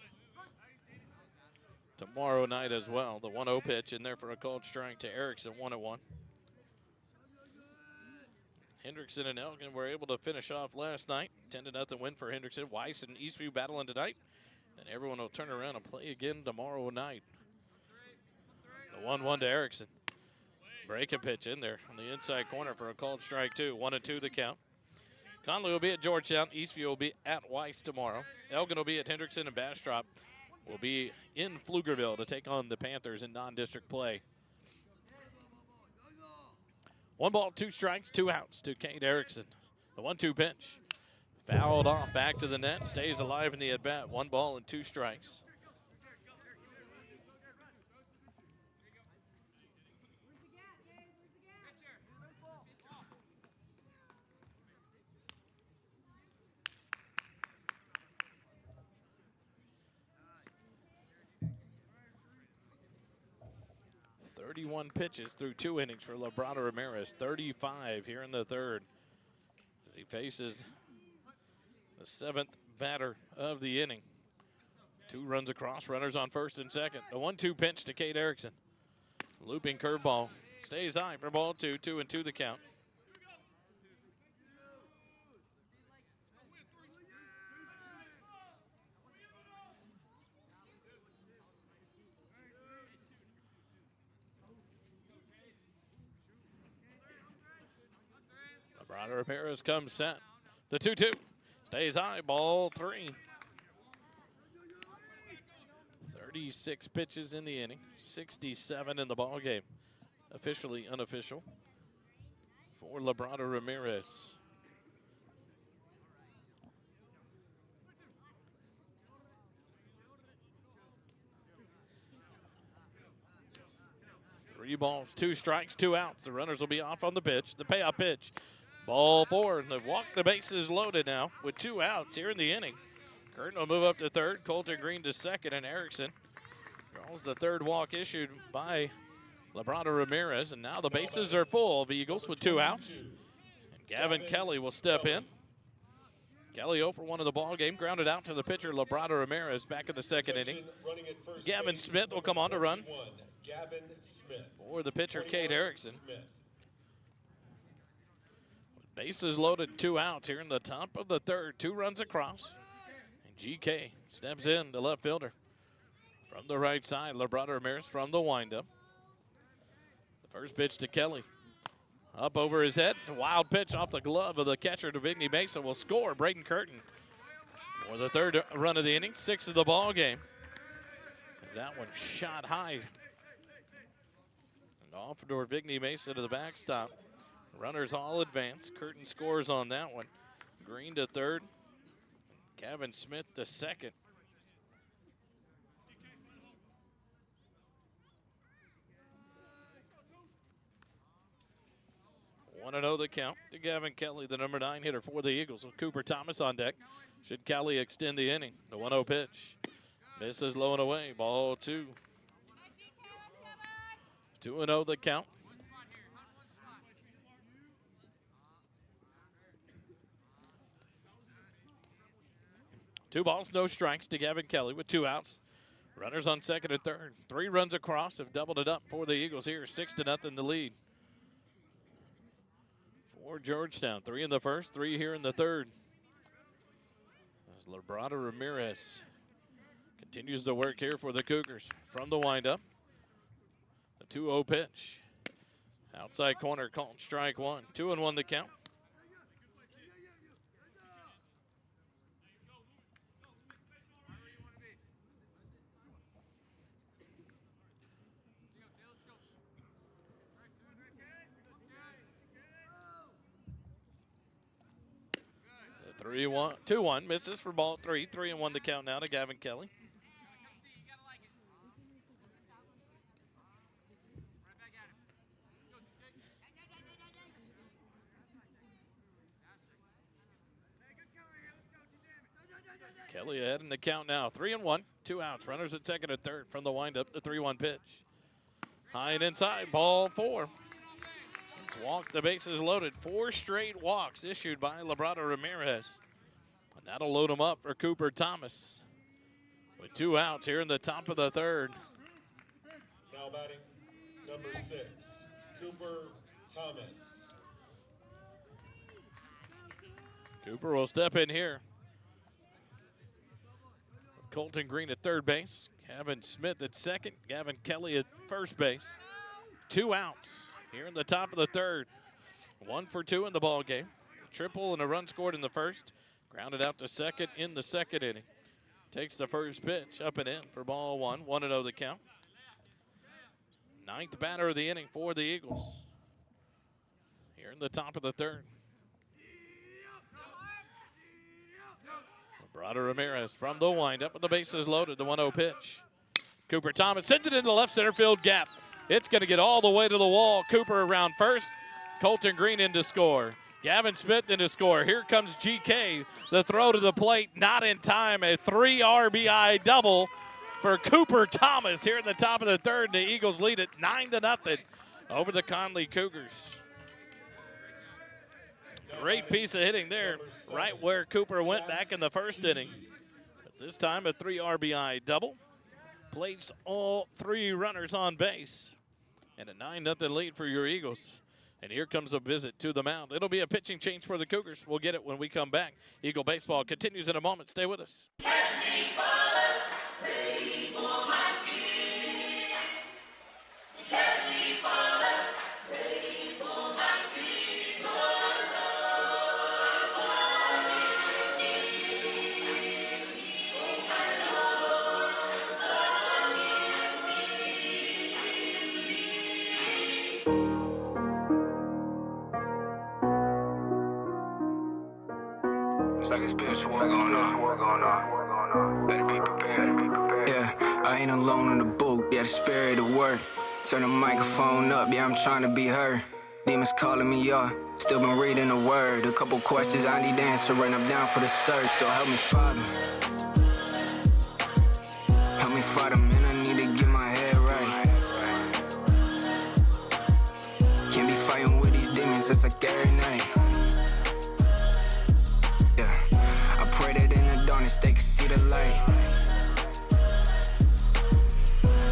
tomorrow night as well. The 1-0 pitch in there for a called strike to Erickson, 1-1. Hendrickson and Elgin were able to finish off last night. 10-0 win for Hendrickson. Weiss and Eastview battling tonight. And everyone will turn around and play again tomorrow night. The 1-1 to Erickson. Breaking pitch in there on the inside corner for a called strike 2. 1-2 the count. Connally will be at Georgetown. Eastview will be at Weiss tomorrow. Elgin will be at Hendrickson, and Bastrop will be in Pflugerville to take on the Panthers in non-district play. 1 ball, 2 strikes, 2 outs to Cade Erickson. The 1-2 pitch. Fouled off, back to the net, stays alive in the at-bat. 1 ball and 2 strikes. Thirty-one pitches through 2 innings for Labrada Ramirez. 35 here in the third as he faces the 7th batter of the inning. 2 runs across, runners on first and second. The 1-2 pitch to Cade Erickson. Looping curveball. Stays high for ball 2. 2-2 the count. Labrada Ramirez comes set. The 2-2 stays high, ball 3. 36 pitches in the inning, 67 in the ball game. Officially unofficial for Labrada Ramirez. Three balls, 2 strikes, 2 outs. The runners will be off on the pitch. The payoff pitch. Ball 4. The walk the bases loaded now with 2 outs here in the inning. Curtin will move up to third. Colton Green to second, and Erickson draws the 3rd walk issued by Labrada Ramirez. And now the bases are full of Eagles with 2 outs. And Gavin Kelly will step in. Kelly 0 for 1 of the ball game, grounded out to the pitcher Labrada Ramirez back in the 2nd inning. Gavin Smith will come on to run Gavin Smith for the pitcher Cade Erickson. Bases loaded, 2 outs here in the top of the 3rd. 2 runs across. And GK steps in, the left fielder. From the right side, Labrada Ramirez from the windup. The first pitch to Kelly. Up over his head. A wild pitch off the glove of the catcher, Davigny Mesa, will score. Braden Curtin for the 3rd run of the inning, 6th of the ball game. As that one shot high. And off for Davigny Mesa to the backstop. Runners all advance. Curtin scores on that one. Green to 3rd. Gavin Smith to 2nd. One and 0 the count to Gavin Kelly, the number 9 hitter for the Eagles, with Cooper Thomas on deck. Should Kelly extend the inning? The 1-0 pitch. Misses low and away. Ball 2. 2-0 the count. Two balls, no strikes to Gavin Kelly with 2 outs. Runners on second and third. 3 runs across have doubled it up for the Eagles here. 6-0 the lead for Georgetown. 3 in the first, 3 here in the third. As Labrada Ramirez continues to work here for the Cougars from the windup. 2-0 pitch. Outside corner called strike one. 2-1 the count. The 3-1, 2-1 misses for ball three. 3-1 the count now to Gavin Kelly. Kelly ahead in the count now. 3-1, 2 outs. Runners at second and third from the windup. The 3-1 pitch. High and inside, ball 4. It's walked, the bases loaded. 4 straight walks issued by Labrada Ramirez. And that'll load him up for Cooper Thomas. With 2 outs here in the top of the third. Now batting, number 6, Cooper Thomas. Cooper will step in here. Colton Green at third base. Gavin Smith at second. Gavin Kelly at first base. 2 outs here in the top of the third. 1 for 2 in the ball game. A triple and a run scored in the first. Grounded out to second in the second inning. Takes the first pitch up and in for ball 1. 1-0 the count. 9th batter of the inning for the Eagles. Here in the top of the third. Labrada Ramirez from the windup with the bases loaded. The 1-0 pitch. Cooper Thomas sends it into the left center field gap. It's going to get all the way to the wall. Cooper around first. Colton Green in to score. Gavin Smith in to score. Here comes GK. The throw to the plate, not in time. A 3 RBI double for Cooper Thomas here in the top of the third. The Eagles lead it 9-0 over the Connally Cougars. Great piece of hitting there, right where Cooper went back in the first inning. But this time a 3 RBI double. Plates all 3 runners on base. And a 9-0 lead for your Eagles. And here comes a visit to the mound. It'll be a pitching change for the Cougars. We'll get it when we come back. Eagle baseball continues in a moment. Stay with us. Like it's been war going on. Better be prepared. Yeah, I ain't alone on the boat. Yeah, the spirit of work. Turn the microphone up. Yeah, I'm trying to be heard. Demons calling me up. Still been reading the word. A couple questions I need answering. I'm down for the search. So help me, Father. Help me, Father, man. I need to get my head right. Can't be fighting with these demons. It's like every night. They can see the light.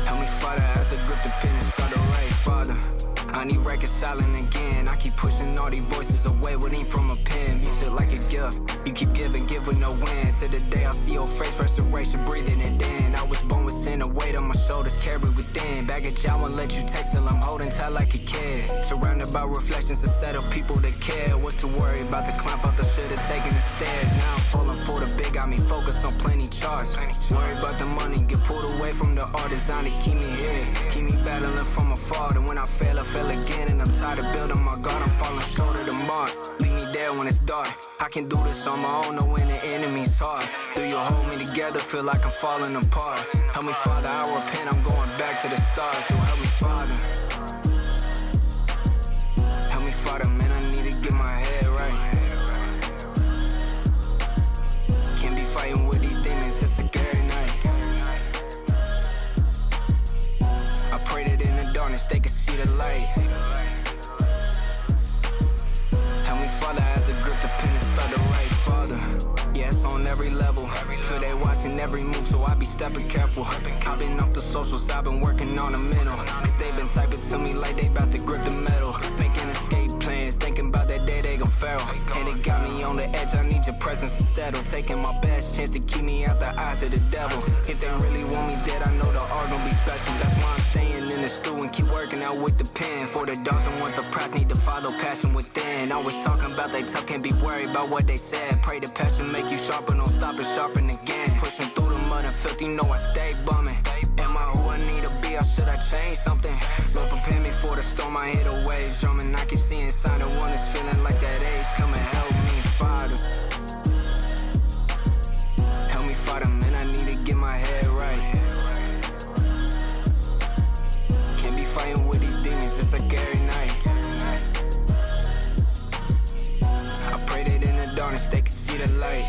Help me, Father, as I grip the pen and start to write, Father. I need reconciling again. I keep pushing all these voices away with ain't from a pen. You feel like a gift. You keep giving, give with no end. To the day I see your face, restoration, breathing it in. I was born with sin, a weight on my shoulders, carried within. Baggage, I won't let you taste till I'm holding tight like a kid. Surrounded by reflections instead of people that care. What's to worry about the climb? Thought I should have taken the stairs. Now I'm falling for the big, got me focused on plenty charts. Worry about the money, get pulled away from the art design to keep me here. Keep me battling from afar. And when I fail again. And I'm tired of building my God, I'm falling short of the mark. Leave me there when it's dark. I can do this on my own, know when the enemy's hard. Do you hold me together, feel like I'm falling apart. Help me, Father, I repent, I'm going back to the stars. So help me, Father. Help me, Father, man, I need to get my head right. Can't be fighting with these demons, it's a scary night. I pray that in the darkness they can see the light. Help me, Father, as I grip the pen and start to write, Father. Yeah, it's on every level. Feel they watching every move, so I be stepping careful. I've been off the socials, I've been working on the mental. Cause they been typing to me like they about to grip the metal. Making escape plans, thinking about that day they gon' fail. And it got me on the edge, I need your presence to settle. Taking my best chance to keep me out the eyes of the devil. If they really want me dead, I know the art gon' be special. That's why I'm staying in the stew and keep working out with the pen. For the dogs that want the prize, need to follow passion within. Always talking about they tough, can't be worried about what they said. Pray the passion make you sharper, don't stop it, sharpen again. Pushing through the mud and filth, you know I stay bumming. Am I who I need to be, or should I change something? Lord, prepare me for the storm, I hear the waves drumming. I keep seeing sign of one is feeling like that age. Come and help me, Father. Help me, Father, man, I need to get my head right. Can't be fighting with these demons, it's like every night. I pray that in the darkness they can see the light.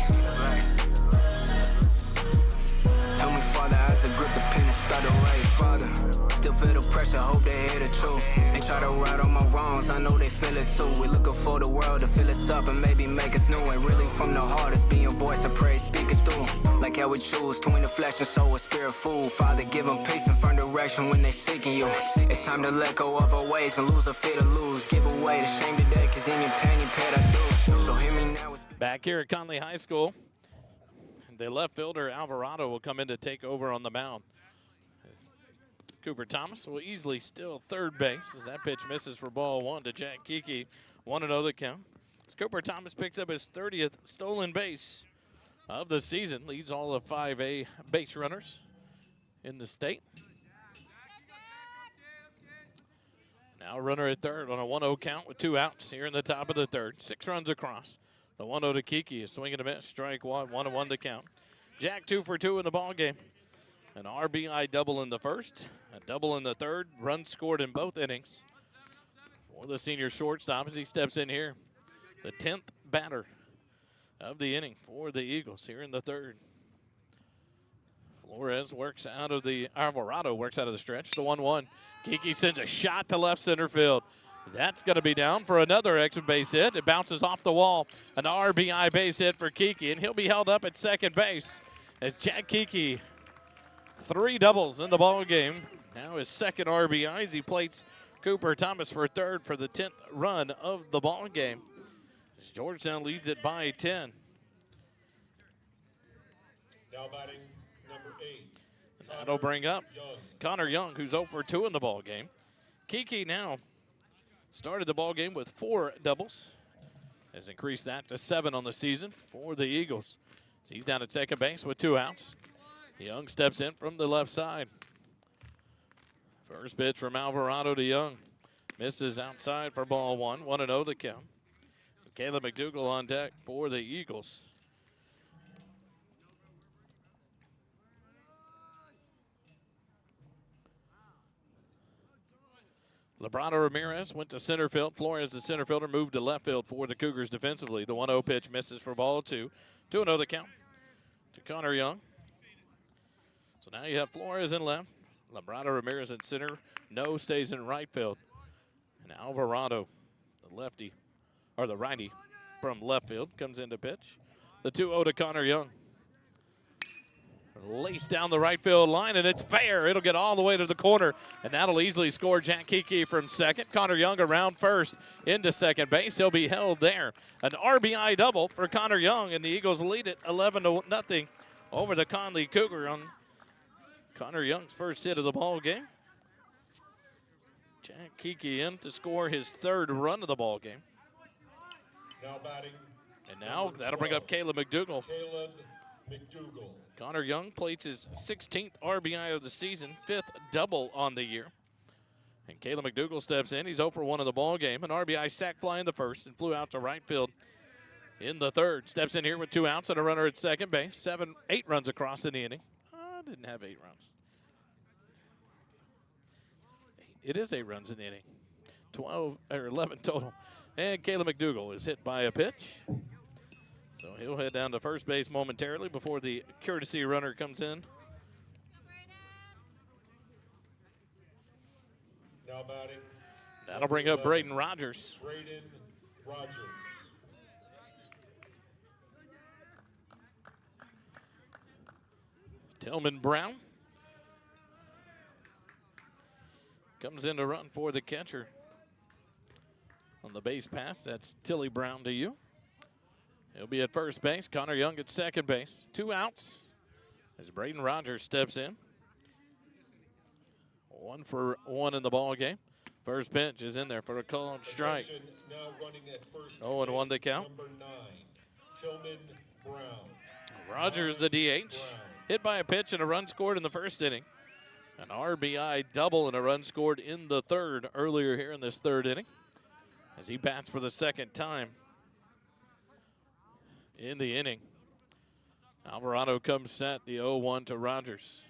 Help me, Father, as I grip the pen and start to write, Father. Still feel the pressure, hope they hear the truth. They try to right on my wrongs, I know they feel it too. We looking for the world to fill us up and maybe make us new. And really from the heart, it's being voice of praise, speaking through. Like how we choose, between the flesh and soul, a spirit food. Father, give them peace and firm direction when they seeking you. It's time to let go of our ways and lose a fear to lose. Give away the shame today, cause in your pain you paid our dues. So hear me now. Back here at Connally High School, the left fielder Alvarado will come in to take over on the mound. Cooper Thomas will easily steal third base as that pitch misses for ball one to Jack Kiki. 1-0 the count. As Cooper Thomas picks up his 30th stolen base of the season, leads all of 5A base runners in the state. Now a runner at third on a 1-0 count with 2 outs here in the top of the third. 6 runs across. The 1-0 to Kiki, a swing and a miss, strike one, 1-1 to count. Jack 2 for 2 in the ball game. An RBI double in the first, a double in the third, runs scored in both innings for the senior shortstop as he steps in here. The 10th batter of the inning for the Eagles here in the third. Flores works out of the, Alvarado works out of the stretch, the 1-1. Kiki sends a shot to left center field. That's going to be down for another extra base hit. It bounces off the wall. An RBI base hit for Kiki, and he'll be held up at second base as Jack Kiki, 3 doubles in the ball game. Now his second RBI as he plates Cooper Thomas for third for the 10th run of the ball game. Georgetown leads it by 10. Now batting number 8. That'll bring up Connor Young, who's 0 for 2 in the ball game. Kiki now started the ball game with 4 doubles. Has increased that to 7 on the season for the Eagles. So he's down at second base with 2 outs. Young steps in from the left side. First pitch from Alvarado to Young. Misses outside for ball one. 1-0 the count. Caleb McDougal on deck for the Eagles. Labrada Ramirez went to center field. Flores, the center fielder, moved to left field for the Cougars defensively. The 1-0 pitch misses for ball 2. 2-0 the count to Connor Young. So now you have Flores in left, Labrada Ramirez in center, No stays in right field. And Alvarado, the lefty, or the righty from left field, comes in to pitch. The 2-0 to Connor Young. Laced down the right field line, and it's fair. It'll get all the way to the corner, and that'll easily score Jack Kiki from second. Connor Young around first into second base. He'll be held there. An RBI double for Connor Young, and the Eagles lead it 11-0 over the Connally Cougar on Connor Young's first hit of the ball game. Jack Kiki in to score his 3rd run of the ball game. Now batting. And now that'll bring up Caleb McDougal. Caleb McDougal. Connor Young plates his 16th RBI of the season, 5th double on the year. And Caleb McDougal steps in. He's 0 for 1 in the ball game. An RBI sac fly in the first and flew out to right field in the third. Steps in here with 2 outs and a runner at second base. 8 runs across in the inning. Didn't have 8 runs. It is 8 runs in the inning. 11 total. And Caleb McDougal is hit by a pitch. So he'll head down to first base momentarily before the courtesy runner comes in. Now batting. That'll bring up Braden Rogers. Braden Rogers. Tillman Brown comes in to run for the catcher. On the base pass, that's Tilly Brown to you. He'll be at first base. Connor Young at second base. 2 outs as Braden Rogers steps in. 1 for 1 in the ball game. First pitch is in there for a called strike. Now running at first 0-1 the count. Number 9, Tillman Brown. Rogers, the DH, hit by a pitch and a run scored in the first inning. An RBI double and a run scored in the third earlier here in this third inning as he bats for the second time in the inning. Alvarado comes set, the 0-1 to Rogers.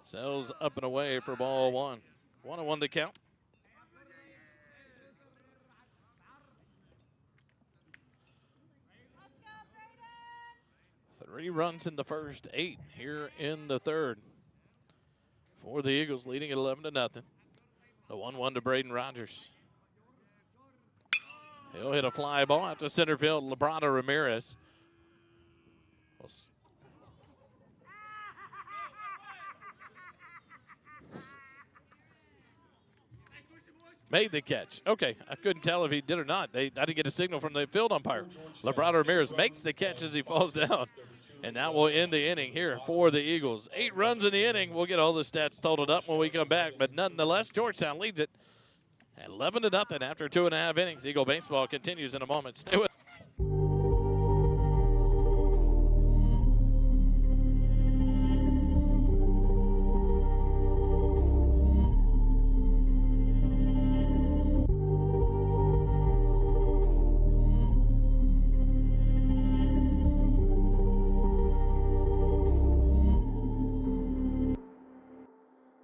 Sells up and away for ball 1. 1-1 the count. Three runs in the first, 8 here in the third. For the Eagles, leading at 11-0. The 1-1 to Braden Rogers. He'll hit a fly ball out to center field. Labrada Ramirez. Made the catch. Okay, I couldn't tell if he did or not. I didn't get a signal from the field umpire. Labrada Ramirez makes the catch as he falls down. And that will end the inning here for the Eagles. 8 runs in the inning. We'll get all the stats totaled up when we come back. But nonetheless, Georgetown leads it at 11-0 after 2.5 innings. Eagle baseball continues in a moment. Stay with us.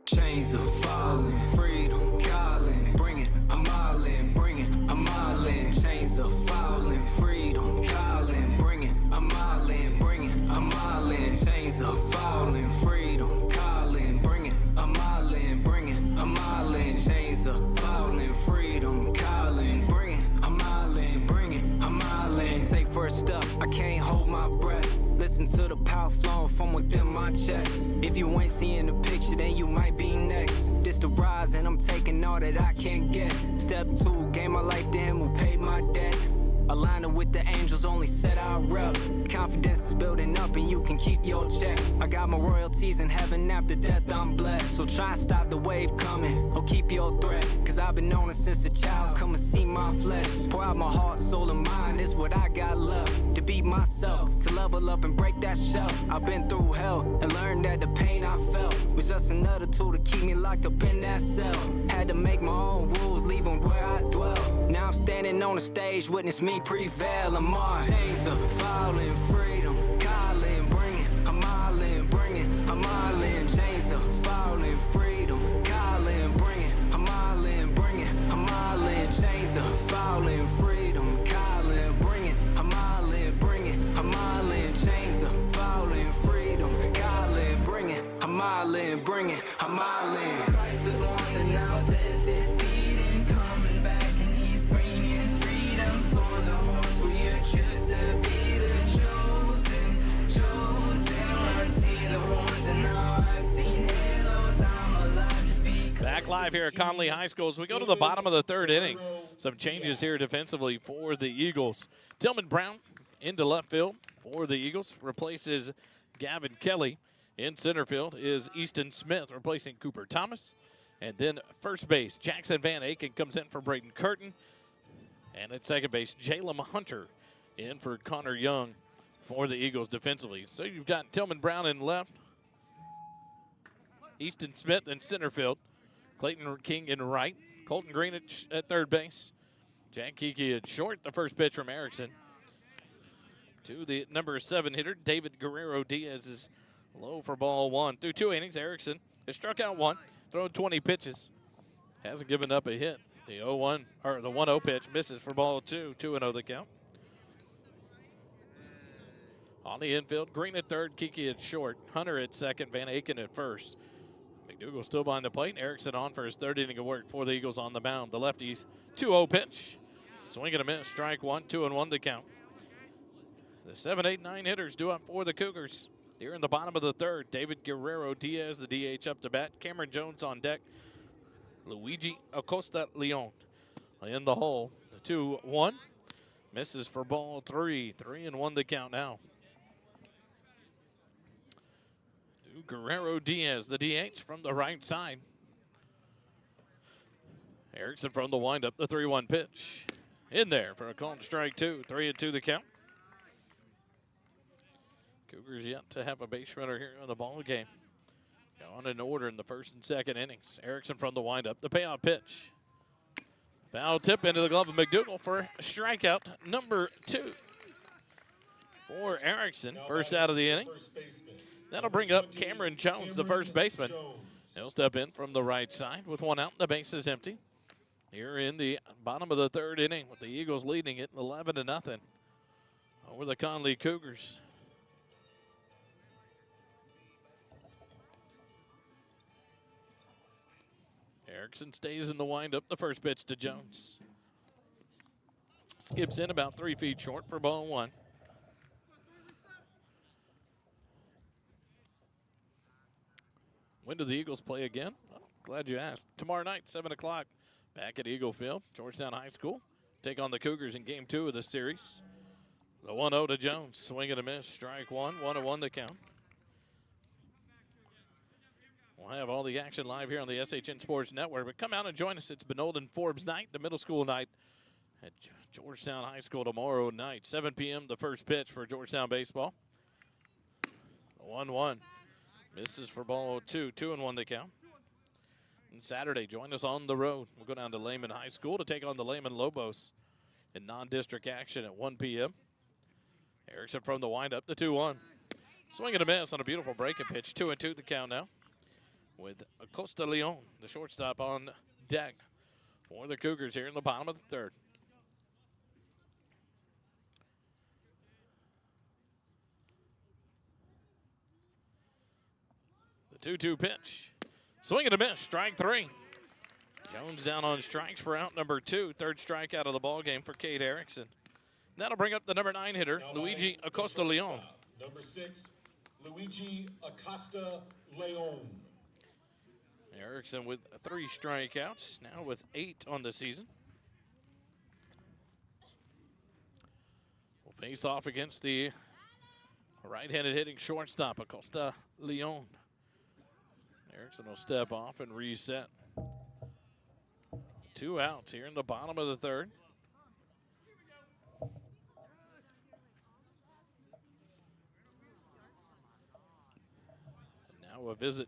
Chains are falling, freedom calling, bring it, I'm all in, bring it, I'm all in. Chains are falling, freedom calling, bring it, I'm all in, bring it, I'm all in. Chains are falling, freedom calling, bring it, I'm all in, bring it, I'm all in. Chains are falling, freedom calling, bring it, I'm all in, bring it, I'm all in. Take first up, I can't hold my breath. Listen to the power flowing from within my chest. If you ain't seeing the picture, then you might be next. This the rise, and I'm taking all that I can get. Step 2, gave my life to him who paid my debt. Aligning with the angels, only set our rep. Confidence is building up, and you can keep your check. I got my royalties in heaven, after death I'm blessed. So try and stop the wave coming, or keep your threat. Cause I've been on it since a child, come and see my flesh. Pour out my heart, soul, and mind, is what I got left. To beat myself, to level up and break that shell. I've been through hell, and learned that the pain I felt was just another tool to keep me locked up in that cell. Had to make my own rules, leaving where I dwell. Now I'm standing on the stage, witness me prevail. I'm on. Chains are falling, freedom calling, bring it, I'm all in, bring it, I'm all in. Chains are falling, freedom calling, bring it, I'm all in, bring it, I'm all in. Chains are falling, freedom calling, bring it, I'm all in, bring it, I'm all in. Chains are falling, freedom calling, bring it, I'm all in, bring it, I'm all in. Christ is on and now death is beating, coming back and he's bringing freedom for the ones we are choose to be the chosen. Run, see the horns and now I've seen halos. I'm alive just because. Back live here at Connally High School as we go to the bottom of the third inning. Some changes here defensively for the Eagles. Tillman Brown into left field for the Eagles, replaces Gavin Kelly. In center field is Easton Smith replacing Cooper Thomas. And then first base, Jackson Van Aken comes in for Braden Curtin. And at second base, Jalem Hunter in for Connor Young for the Eagles defensively. So you've got Tillman Brown in left, Easton Smith in center field, Clayton King in right, Colton Green at third base, Jack Kiki at short. The first pitch from Erickson to the number 7 hitter, David Guerrero Diaz, is low for ball 1. Through 2 innings, Erickson has struck out 1, thrown 20 pitches, hasn't given up a hit. The 0-1 or the 1-0 pitch misses for ball 2. 2-0 the count. On the infield, Green at third, Kiki at short, Hunter at second, Van Aken at first. McDougal still behind the plate. Erickson on for his third inning of work for the Eagles on the mound. The lefties 2-0 pitch, swing and a miss, strike 1. 2-1 the count. The 7, 8, 9 hitters due up for the Cougars. Here in the bottom of the third, David Guerrero Diaz, the DH, up to bat. Cameron Jones on deck. Luigi Acosta Leon in the hole. The 2-1 misses for ball 3. 3-1 the count now. Guerrero Diaz, the DH from the right side. Erickson from the windup, the 3-1 pitch. In there for a called strike 2. 3-2 the count. Cougars yet to have a base runner here in the ball game. Gone in order in the first and second innings. Erickson from the windup, the payoff pitch. Foul tip into the glove of McDougal for strikeout number 2. For Erickson, first out of the inning. That'll bring up Cameron Jones, the first baseman. He'll step in from the right side with 1 out. The base is empty. Here in the bottom of the 3rd inning with the Eagles leading it 11-0 over the Connally Cougars. Erickson stays in the windup. The first pitch to Jones. Skips in about 3 feet short for ball 1. When do the Eagles play again? Oh, glad you asked. Tomorrow night, 7 o'clock, back at Eagle Field, Georgetown High School. Take on the Cougars in game 2 of the series. The 1-0 to Jones. Swing and a miss. Strike 1. 1-1 the count. We'll have all the action live here on the SHN Sports Network. But come out and join us. It's Benold and Forbes night, the middle school night at Georgetown High School tomorrow night. 7 p.m. the first pitch for Georgetown baseball. The 1-1. Misses for ball 2. 2-1 the count. And Saturday, join us on the road. We'll go down to Lehman High School to take on the Lehman Lobos in non-district action at 1 p.m. Erickson from the windup, the 2-1. Swing and a miss on a beautiful breaking pitch. 2-2 the count now. With Acosta Leon, the shortstop, on deck for the Cougars here in the bottom of the 3rd. The 2-2 pitch. Swing and a miss, strike 3. Jones down on strikes for out number 2. 3rd strikeout of the ball game for Cade Erickson. That'll bring up the number 9 hitter, Luigi Acosta Leon. Number 6, Luigi Acosta Leon. Erickson with 3 strikeouts, now with 8 on the season. Will face off against the right-handed hitting shortstop, Acosta Leon. Erickson will step off and reset. 2 outs here in the bottom of the 3rd. And now a visit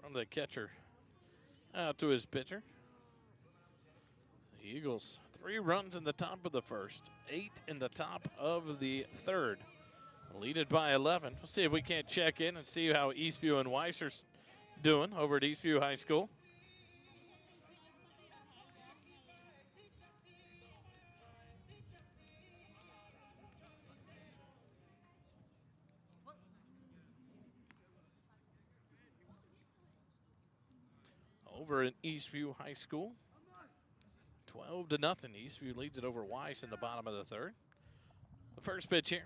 from the catcher out to his pitcher. The Eagles, 3 runs in the top of the 1st, 8 in the top of the 3rd. Lead it by 11. We'll see if we can't check in and see how Eastview and Weiss are doing over at Eastview High School. Over in Eastview High School, 12-0. Eastview leads it over Weiss in the bottom of the 3rd. The first pitch here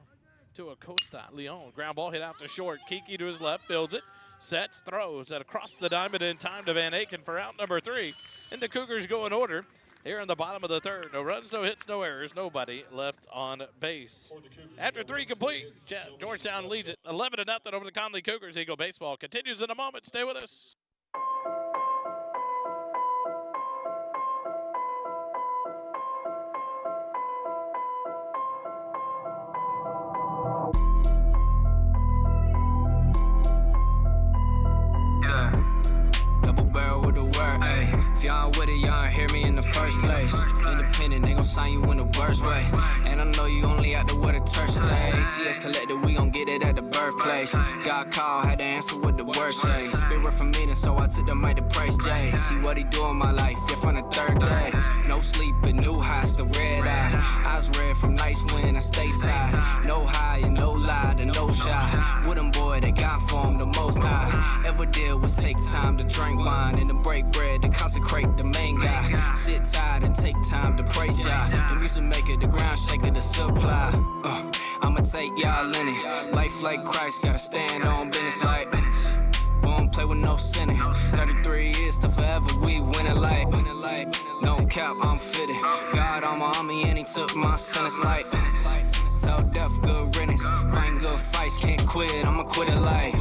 to Acosta Leon. Ground ball hit out to short. Kiki to his left, builds it, sets, throws it across the diamond in time to Van Aken for out number 3. And the Cougars go in order here in the bottom of the 3rd. No runs, no hits, no errors, nobody left on base. After 3 complete, Georgetown leads it 11-0 over the Connally Cougars. Eagle baseball continues in a moment. Stay with us. If y'all with it, y'all hear me in the first place. Independent, they gon' sign you in the worst way. And I know you only out there with a church stay. TX collected, we gon' get it at the birthplace. Got called, had to answer with the worst say. Spirit from meeting, so I took the mic to praise Jay. See what he do in my life, yeah, from the 3rd day. No sleep, but new highs, the red eye. Eyes red from nights when I stay tied. No high and no lie, and no shy. With them boy, they got for him the most I ever did was take time to drink wine and to break bread to consecrate the main guy. Sit tired and take time to praise Jah. The music maker, the ground shaker, the supply. I'ma take y'all in it. Life like Christ, gotta stand on business like. Won't play with no sinning. 33 years to forever, we winning like. No cap, I'm fitted. God on my army and he took my sentence like. Tell death good riddance. Fighting good fights, can't quit, I'ma quit it like.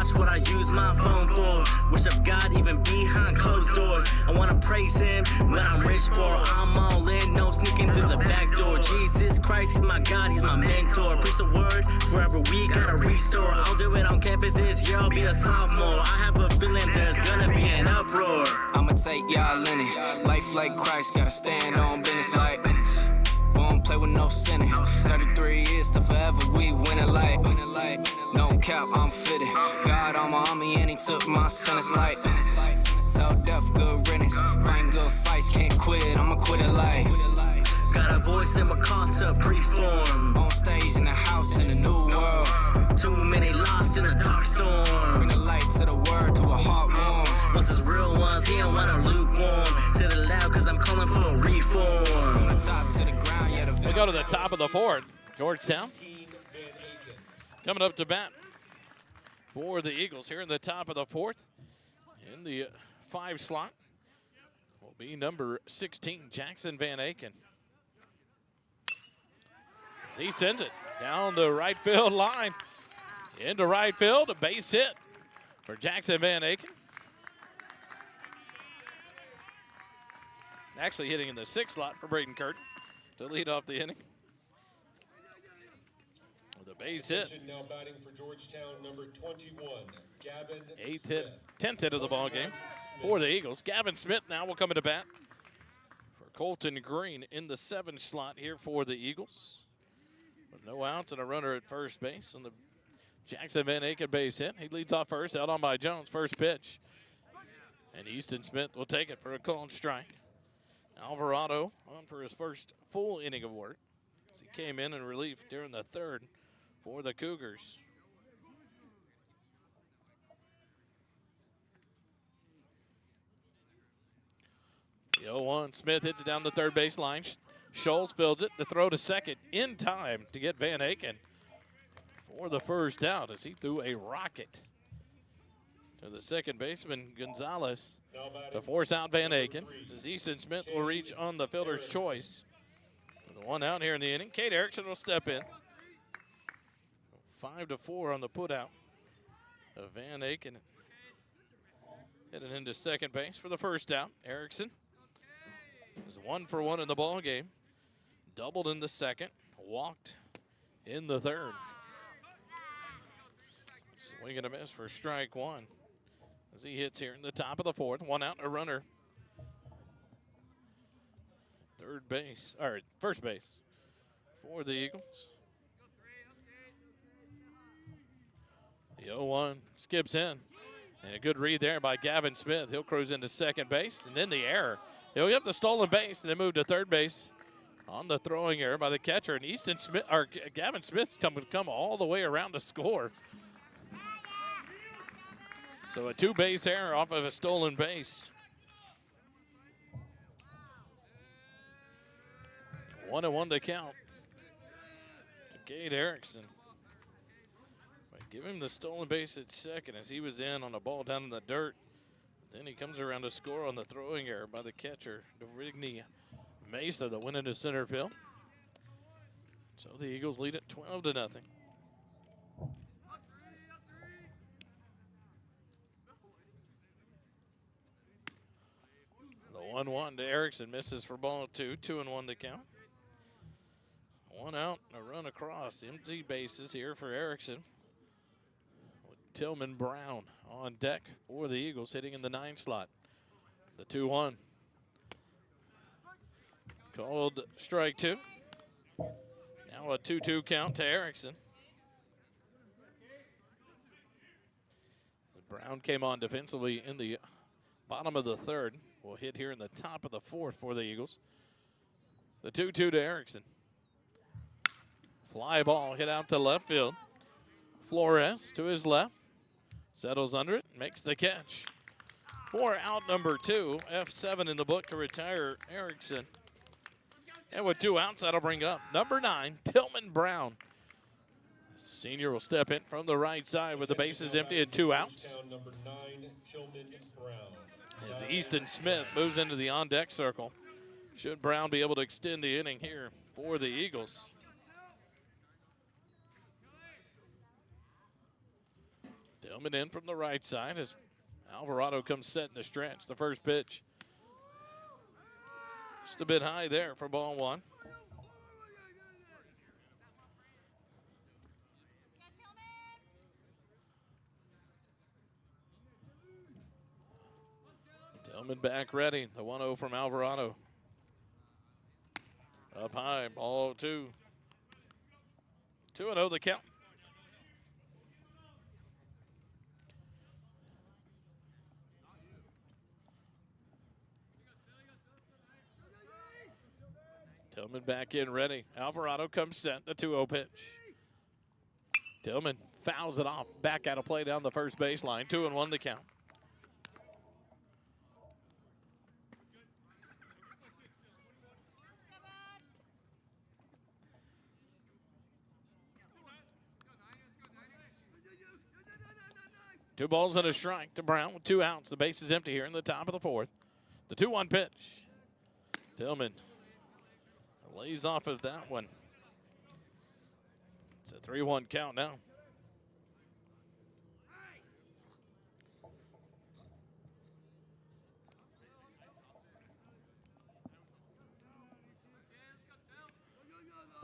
Watch what I use my phone for. Worship God even behind closed doors. I wanna praise him when I'm rich poor. I'm all in, no sneaking through the back door. Jesus Christ is my God, he's my mentor. Preach the word for every week, gotta restore. I'll do it on campus this year, I'll be a sophomore. I have a feeling there's gonna be an uproar. I'ma take y'all in it. Life like Christ, gotta stand on business like. Won't play with no sinning. 33 years to forever, we winning like. No cap, I'm fitted. God on my army and he took my sentence like. Tell death good riddance. Fighting good fights, can't quit, I'ma quit it like. Got a voice in my car to preform. On stage in the house in a new world. Too many lost in a dark storm. Bring the light to the word to a heart warm. Once it's real ones, he don't want a lukewarm. Say it loud cause I'm calling for a reform. From the top to the ground, yeah, We go to the top of the fourth. Georgetown coming up to bat for the Eagles here in the top of the fourth. In the 5 slot will be number 16, Jackson Van Aken. He sends it down the right field line. Into right field, a base hit for Jackson Van Aken. Actually hitting in the 6th slot for Braden Curtin to lead off the inning. With a base hit. Now batting for Georgetown, number 21, Gavin 8th Smith. hit, 10th hit of the ball game for the Eagles. Gavin Smith now will come into bat for Colton Green in the 7th slot here for the Eagles. With no outs and a runner at first base on the Jackson Van Aken base hit. He leads off first, out on by Jones, first pitch. And Easton Smith will take it for a called strike. Alvarado on for his first full inning of work as he came in relief during the 3rd for the Cougars. The 0-1, Smith hits it down the 3rd base line. Scholes fills it to throw to second in time to get Van Aken for the first out as he threw a rocket to the second baseman, Gonzalez, to force out Van Aken. As Easton Smith will reach on the fielder's choice. With 1 out here in the inning, Cade Erickson will step in. 5-4 on the putout of Van Aken. Headed into second base for the first out. Erickson is 1 for 1 in the ball game. Doubled in the 2nd, walked in the 3rd. Swing and a miss for strike 1 as he hits here in the top of the 4th. 1 out, a runner. First base for the Eagles. The 0-1 skips in. And a good read there by Gavin Smith. He'll cruise into second base, and then the error. He'll get the stolen base, and then move to third base on the throwing error by the catcher. And Gavin Smith's come all the way around to score. So a 2-base error off of a stolen base. 1-1 the count to Cade Erickson. Give him the stolen base at second as he was in on a ball down in the dirt. Then he comes around to score on the throwing error by the catcher, Devrigny Mesa, that went into center field. So the Eagles lead it 12-0. The 1-1 to Erickson misses for ball 2. 2-1 to count. 1 out, a run across. Empty bases here for Erickson. Tillman Brown on deck for the Eagles, hitting in the 9 slot. The 2-1. Called strike 2. Now a 2-2 count to Erickson. Brown came on defensively in the bottom of the 3rd. Will hit here in the top of the 4th for the Eagles. The 2-2 to Erickson. Fly ball hit out to left field. Flores to his left. Settles under it, makes the catch. For out number 2, F7 in the book to retire Erickson. And with 2 outs, that'll bring up number 9, Tillman Brown. Senior will step in from the right side with the bases empty and 2 outs. Number 9, Tillman Brown. As Easton Smith moves into the on-deck circle. Should Brown be able to extend the inning here for the Eagles? Tillman in from the right side as Alvarado comes set in the stretch. The first pitch. Just a bit high there for ball one. Tillman back ready. The 1-0 from Alvarado. Up high, ball two. 2-0 the count. Tillman back in ready. Alvarado comes set, the 2-0 pitch. Tillman fouls it off. Back out of play down the first baseline. 2-1 the count. Two balls and a strike to Brown with 2 outs. The base is empty here in the top of the fourth. The 2-1 pitch. Tillman lays off of that one. It's a 3-1 count now.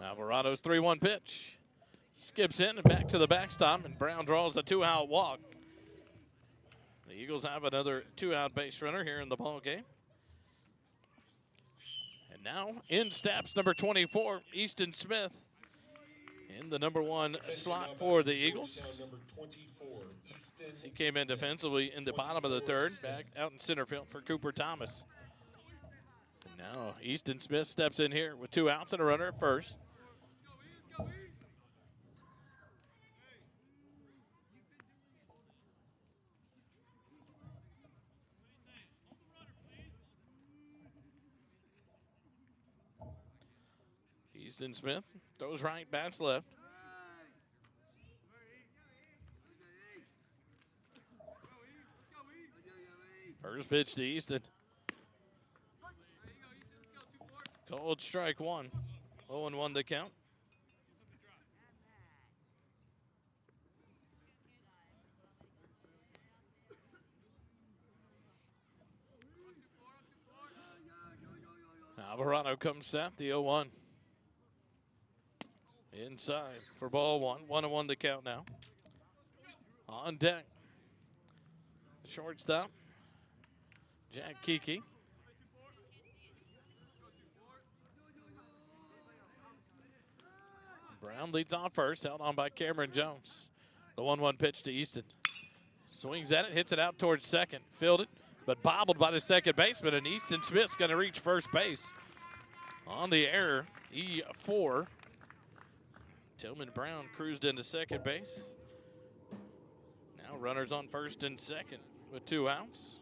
Alvarado's 3-1 pitch. Skips in and back to the backstop, and Brown draws a 2-out walk. The Eagles have another 2-out base runner here in the ball game. And now in steps number 24, Easton Smith, in the number 1 slot for the Eagles. He came in defensively in the bottom of the third, back out in center field for Cooper Thomas. And now Easton Smith steps in here with 2 outs and a runner at first. Easton Smith throws right, bats left. First pitch to Easton. Called strike one. 0-1 the count. Alvarado comes set, the 0-1. Inside for ball one. 1-1 the count now. On deck. Shortstop. Jack Kiki. Brown leads off first, held on by Cameron Jones. The 1-1 pitch to Easton. Swings at it, hits it out towards second. Fielded, but bobbled by the second baseman, and Easton Smith's going to reach first base. On the error, E4. Tillman Brown cruised into second base. Now runners on first and second with 2 outs.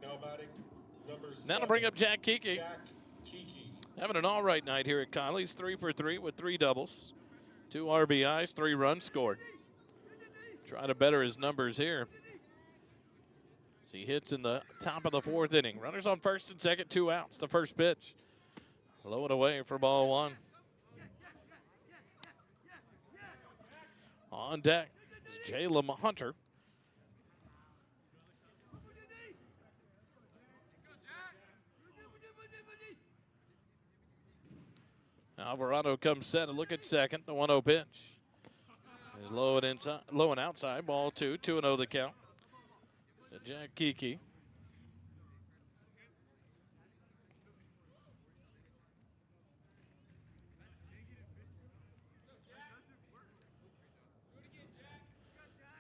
Now batting, number 7. Now to bring up Jack Kiki. Jack Kiki. Having an all-right night here at Connally's. 3 for 3 with 3 doubles. 2 RBIs, 3 runs scored. Try to better his numbers here. As he hits in the top of the 4th inning. Runners on first and second, 2 outs. The first pitch. Low and away for ball one. On deck is Jalem Hunter. Alvarado comes set and look at second. The 1-0 pitch is low and inside, low and outside. Ball 2, 2-0 the count. To Jack Kiki.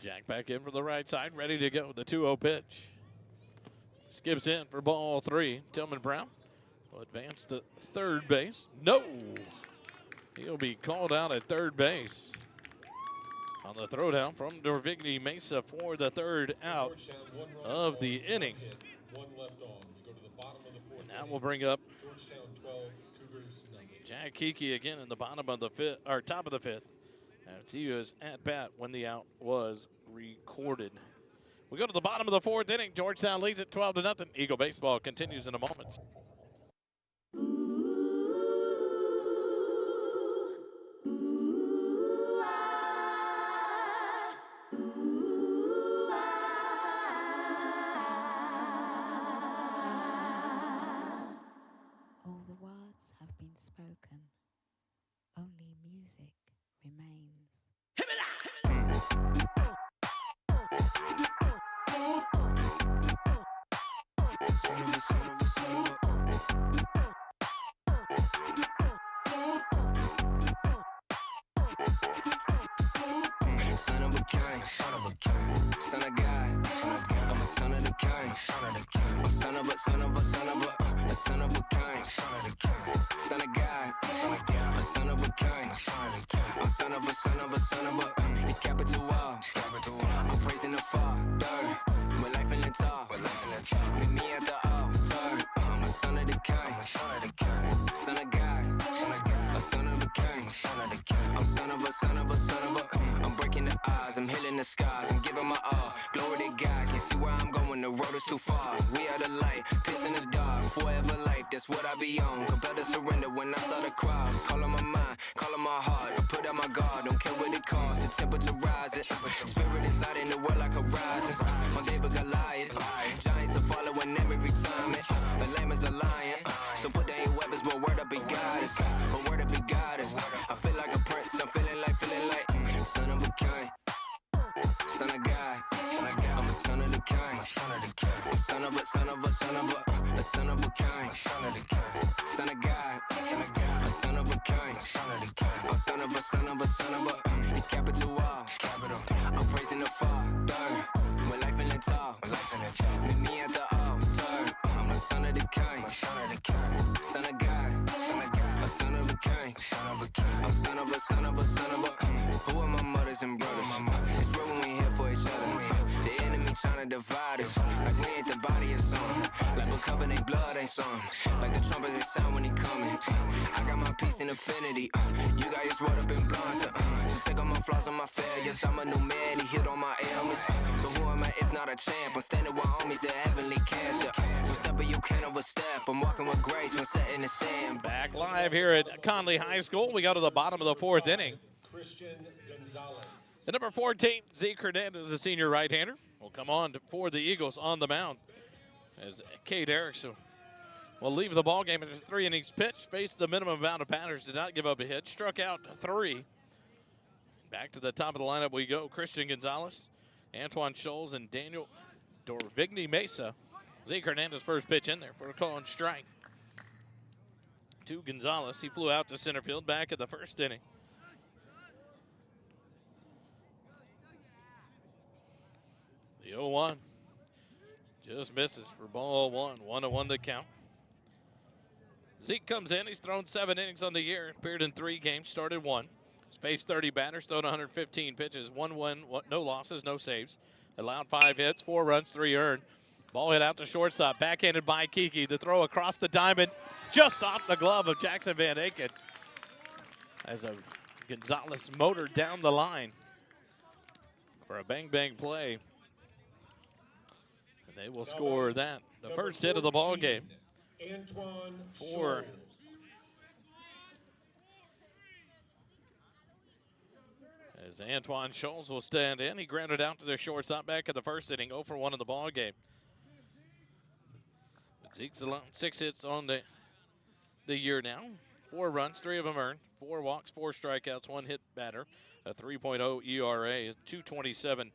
Jack back in from the right side, ready to go. The 2-0 pitch. Skips in for ball 3. Tillman Brown will advance to third base. No! He'll be called out at third base on the throwdown from Dorvigny Mesa for the 3rd out of the inning. One left on. We go to the bottom of the 4th. And that will bring up Georgetown 12, Cougars nothing. Jack Kiki again in the bottom of the 5th, or top of the 5th. As he was at bat when the out was recorded. We go to the bottom of the 4th inning. Georgetown leads at 12-0. Eagle baseball continues in a moment. Son of a king, son of God. I'm a son of the king. A son of a son of a son of a son of a king. Son of God, a son of a king. A son of a son of a son of a. It's capital R. I'm praising the Father. With life in the top. Meet me at the altar. I'm a son of the king. Son of God, a son of a king. I'm son of a son of a son of a. I'm breaking the odds, I'm healing the skies, I'm giving my all. Glory to God, can't see where I'm going, the road is too far. We are the light, piercing the dark, forever life, that's what I be on. Compelled to surrender when I saw the cross. Call on my mind, call on my heart. I put out my guard, don't care what it costs. The temperature rises, spirit is out in the world like horizons. My David Goliath, giants are following them every time. The lamb is a lion, so put down your weapons, but word up be goddess. But word up be goddess. I feel like a prince, I'm feeling like son of a king, son of God. I'm a son of the king. I'm son of a son of a son of a son of a king. Son of God, a son of a king. I'm son of a son of a son of a. It's capital R. I'm praising the Father. With life in the top. Meet me at the altar. I'm a son of the king. Son of God, a son of a king. I'm son of a son of a son of a. Who are my mothers and brothers? It's real when we here for each other. The enemy trying to divide us. Like we ain't the body of some. Like we're covered in blood ain't some. Like the trumpets they sound when he coming. I got my peace in infinity. You got yours rolled up in bronze. So take all my flaws and my failures. I'm a new man, he healed all my ailments. So who am I if not a champ? I'm standing with homies at heavenly camps. One step you can't overstep. I'm walking with grace when setting the sand. Back live here at Connally High School. We go to the bottom of the fourth inning. Christian Gonzalez. The number 14, Zeke Hernandez, the senior right-hander, will come on for the Eagles on the mound. As Cade Erickson will leave the ball game after 3 innings pitched, faced the minimum amount of batters, did not give up a hit, struck out 3. Back to the top of the lineup we go. Christian Gonzalez, Antoine Scholes, and Daniel Dorvigny Mesa. Zeke Hernandez first pitch in there for a call and strike to Gonzalez. He flew out to center field back in the first inning. The 0-1 just misses for ball 1. 1-1 the count. Zeke comes in. He's thrown 7 innings on the year. Appeared in 3 games. Started 1. He's faced 30 batters. Thrown 115 pitches. 1 win, no losses, no saves. Allowed 5 hits, 4 runs, 3 earned. Ball hit out to shortstop. Backhanded by Kiki. The throw across the diamond. Just off the glove of Jackson Van Aken. As a Gonzalez motor down the line for a bang-bang play. They will score that. The first hit of the ball game. Antoine For as Antoine Scholes will stand in. He grounded out to the shortstop back in the first inning. 0 for 1 in the ball game. But Zeke's allowed 6 hits on the year now. 4 runs, 3 of them earned. 4 walks, 4 strikeouts, 1 hit batter. A 3.0 ERA, 227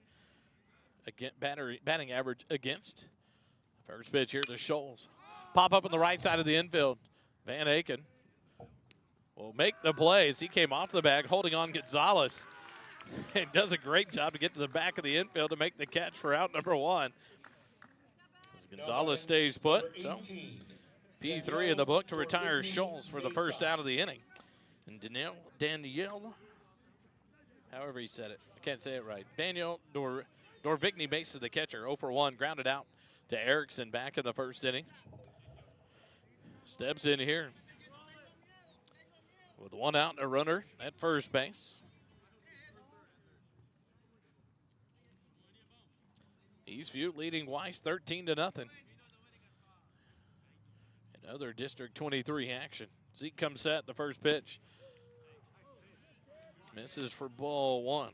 batting average against. First pitch here to Scholes. Pop up on the right side of the infield. Van Aken will make the plays. He came off the bag holding on Gonzalez. And does a great job to get to the back of the infield to make the catch for out number 1. As Gonzalez stays put. So P3 in the book to retire Scholes for the first out of the inning. And Danielle, however he said it. I can't say it right. Daniel Dorvigny Mesa, the catcher, 0 for 1, grounded out to Erickson back in the first inning. Steps in here with 1 out and a runner at first base. Eastview leading Weiss 13-0. Another District 23 action. Zeke comes set, the first pitch. Misses for ball 1.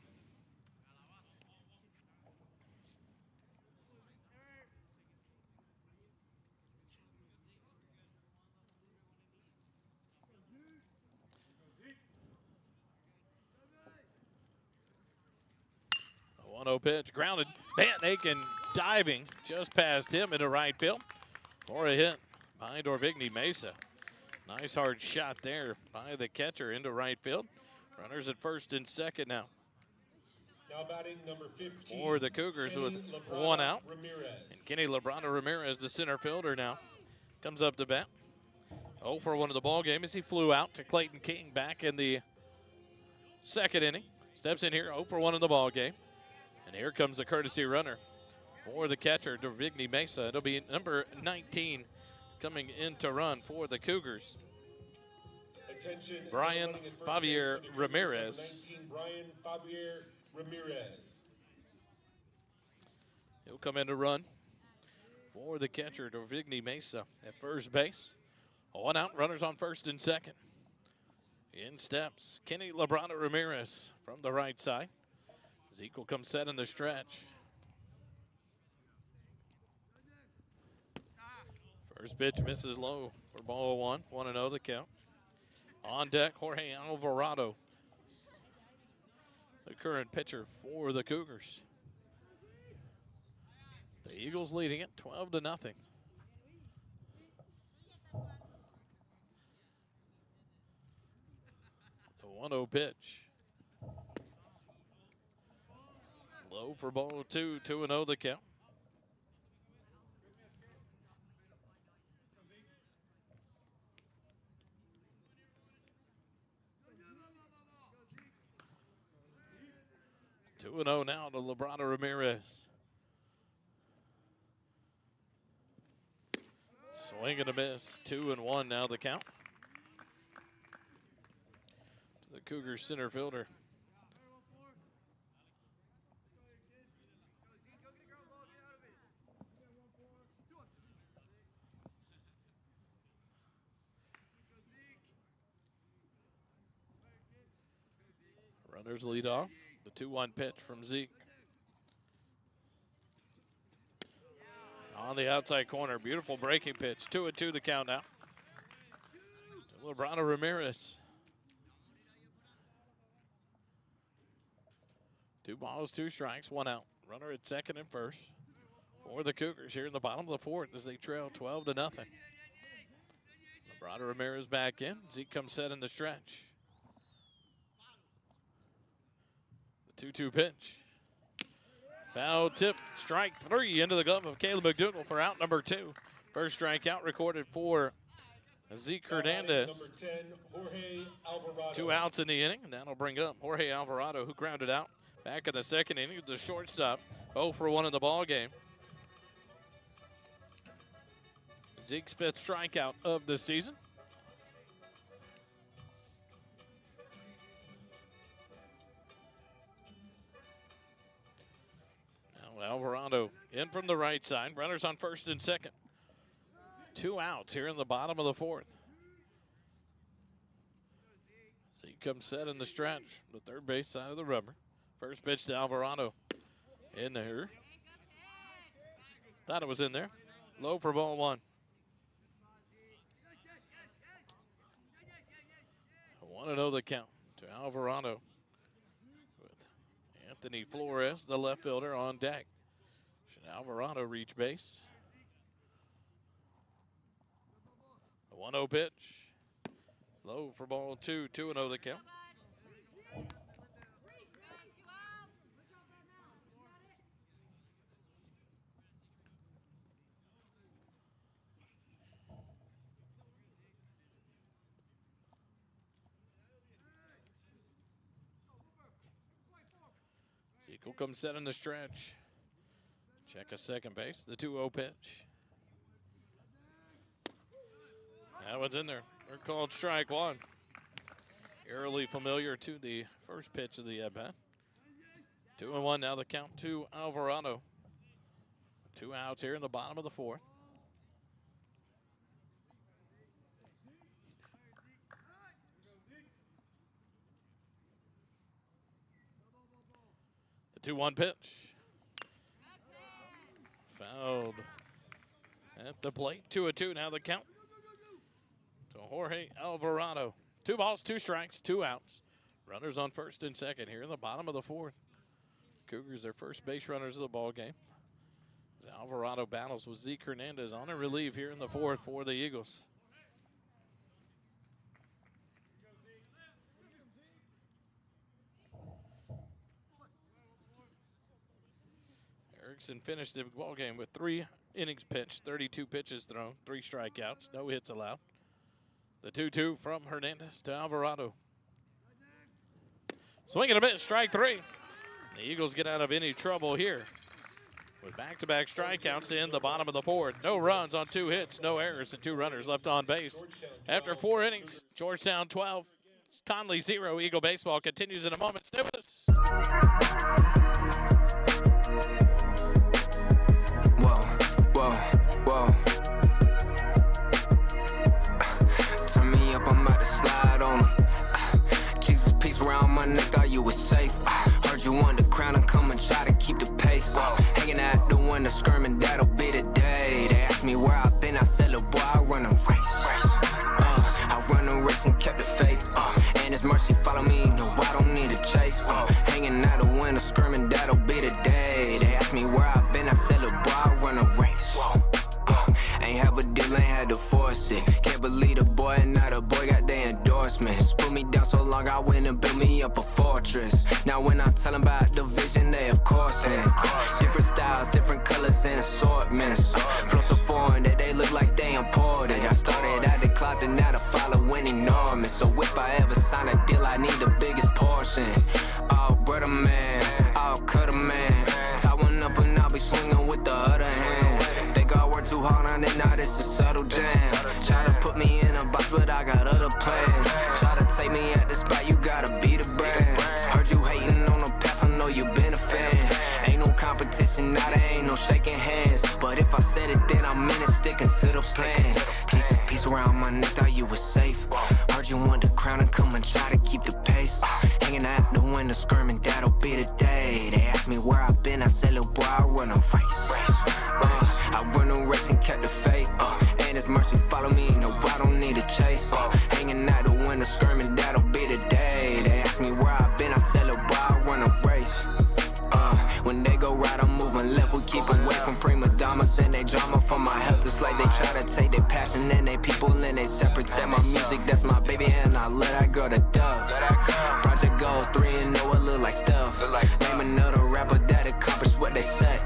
A 1-0 pitch, grounded. Van Aken diving just past him into right field for a hit by Dorvigny Mesa. Nice hard shot there by the catcher into right field. Runners at first and second now. Now batting number 15. For the Cougars Kenny with Labrada one out. Ramirez. And Kenny Labrada Ramirez, the center fielder now, comes up to bat. 0 for 1 of the ball game as he flew out to Clayton King back in the second inning. Steps in here, 0 for 1 in the ball game. And here comes the courtesy runner for the catcher, Dorvigny Mesa. It'll be number 19 coming in to run for the Cougars. Attention, Brian running at first Fabier base for the Cougars, Ramirez. number 19, Brian Fabier Ramirez. He'll come in to run for the catcher, Dorvigny Mesa, at first base. 1 out, runners on first and second. In steps Kenny Labrada Ramirez from the right side. Zeke will come set in the stretch. First pitch misses low for ball 1. 1-0 the count. On deck, Jorge Alvarado, the current pitcher for the Cougars. The Eagles leading it 12-0. The 1-0 pitch. Low for ball 2. 2-0 the count. 2-0 now to Labrada Ramirez. Swing and a miss. 2-1 now the count. To the Cougars center fielder. Runners lead off. The 2-1 pitch from Zeke. On the outside corner, beautiful breaking pitch. 2-2 the count now. To Labrada Ramirez. 2 balls, 2 strikes, 1 out. Runner at second and first for the Cougars here in the bottom of the fourth as they trail 12-0. Labrada Ramirez back in. Zeke comes set in the stretch. 2-2 pitch. Foul tip, strike 3 into the glove of Caleb McDougal for out number 2. First strikeout recorded for Zeke Hernandez. Number 10, Jorge Alvarado. 2 outs in the inning, and that'll bring up Jorge Alvarado, who grounded out back in the second inning. The shortstop, 0 for 1 in the ball game. Zeke's 5th strikeout of the season. Alvarado in from the right side. Runners on first and second. 2 outs here in the bottom of the fourth. So he comes set in the stretch, the third base side of the rubber. First pitch to Alvarado. In there. Thought it was in there. Low for ball 1. 1-0 the count to Alvarado. Anthony Flores, the left fielder, on deck. Should Alvarado reach base? The 1-0 pitch. Low for ball 2. 2-0 the count. Zeke will come set in the stretch. Check a second base. The 2-0 pitch. That one's in there. They're called strike 1. Eerily familiar to the first pitch of the at-bat. 2-1 now the count to Alvarado. 2 outs here in the bottom of the fourth. The 2-1 pitch. Fouled at the plate. 2-2 now the count to Jorge Alvarado. 2 balls, 2 strikes, 2 outs. Runners on first and second here in the bottom of the fourth. Cougars, their first base runners of the ball game. Alvarado battles with Zeke Hernandez on a relief here in the fourth for the Eagles. Erickson finished the ball game with 3 innings pitched, 32 pitches thrown, 3 strikeouts, no hits allowed. The 2-2 from Hernandez to Alvarado. Swing and a miss, strike 3. The Eagles get out of any trouble here with back-to-back strikeouts in the bottom of the fourth. No runs on 2 hits, no errors, and 2 runners left on base. After 4 innings, Georgetown 12, Connally 0. Eagle baseball continues in a moment. Stay with us. Whoa, whoa. Turn me up, I'm about to slide on him. Jesus, peace around my neck, thought you was safe. Heard you want the crown and come and try to keep the pace. Hanging out the window, skirming, that'll be the day. They asked me where I've been, I said, look, boy, I run a race. I run a race and kept the faith. And His mercy follow me, no, I don't need a chase. Hanging out the window, skirming, that'll be the day. They asked me where I've been, I said, look, boy, I run a race. Ain't have a deal, ain't had to force it. Can't believe the boy and not a boy got their endorsements. Put me down so long, I went and built me up a fortress. Now when I tell them about the vision, they of course in. Different styles, different colors and assortments. Flow so foreign that they look like they imported. I started out the closet, now the following enormous. So if I ever sign a deal, I need the biggest portion. Oh, brother man, oh, cutter man. Tie one up and I'll be swinging with the other hand. Too hard on it, now this is subtle jam. Try to put me in a box, but I got other plans. Try to take me at the spot, you gotta be the brand. Heard you hating on the past, I know you been a fan. Ain't no competition, now there ain't no shaking hands. But if I said it, then I meant it, sticking to the plan. Jesus, peace around my neck, thought you was safe. Heard you want the crown and come and try to keep the pace. Hanging out the window, skirming, that'll be the day. They asked me where I've been, I said, little boy, I run a race. I run a race and kept the faith. And His mercy follow me, no, I don't need a chase. Hanging out the window, skirming, that'll be the day. They asked me where I've been, I said, look, boy, I run a race. When they go right, I'm moving left. We keep away from prima donnas and they drama for my health. It's like they try to take their passion and they people and they separate. Take my music, that's my baby, and I let that girl to dove. Project goals 3-0, it look like stuff. Name another rapper that accomplished what they said.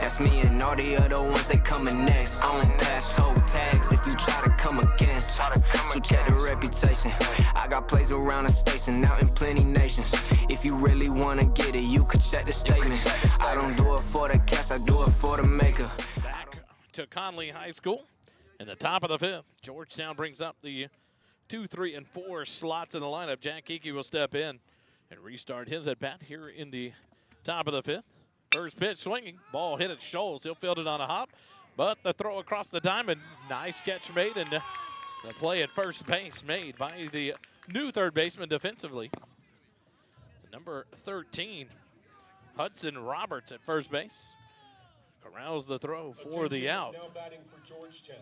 That's me and all the other ones, they coming next. On pass toe tags if you try to come against. So check the reputation. I got plays around the station, out in plenty nations. If you really wanna get it, you could check the statement. I don't do it for the cash, I do it for the maker. Back to Connally High School in the top of the 5th. Georgetown brings up the 2, 3, and 4 slots in the lineup. Jack Kiki will step in and restart his at-bat here in the top of the 5th. First pitch swinging, ball hit at Scholes. He'll field it on a hop, but the throw across the diamond, nice catch made, and the play at first base made by the new third baseman defensively. Number 13, Hudson Roberts at first base. Corrals the throw for the out. Now batting for Georgetown.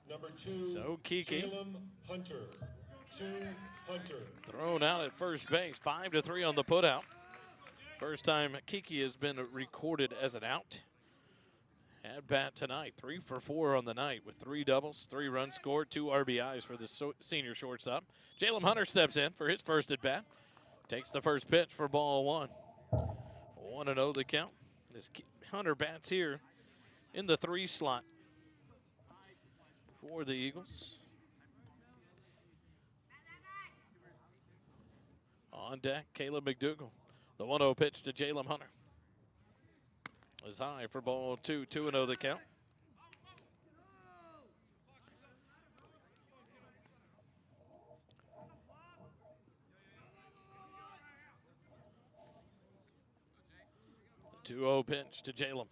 Number 2, So Kiki. Jalem Hunter. Thrown out at first base, 5-3 on the putout. First time Kiki has been recorded as an out. At bat tonight, 3 for 4 on the night with 3 doubles, 3 runs scored, 2 RBIs for the senior shortstop. Jalem Hunter steps in for his first at bat. Takes the first pitch for ball 1. 1-0 the count. This Hunter bats here in the 3 slot for the Eagles. On deck, Caleb McDougal. The 1-0 pitch to Jalem Hunter is high for ball 2. 2-0 the count. The 2-0 pitch to Jalem.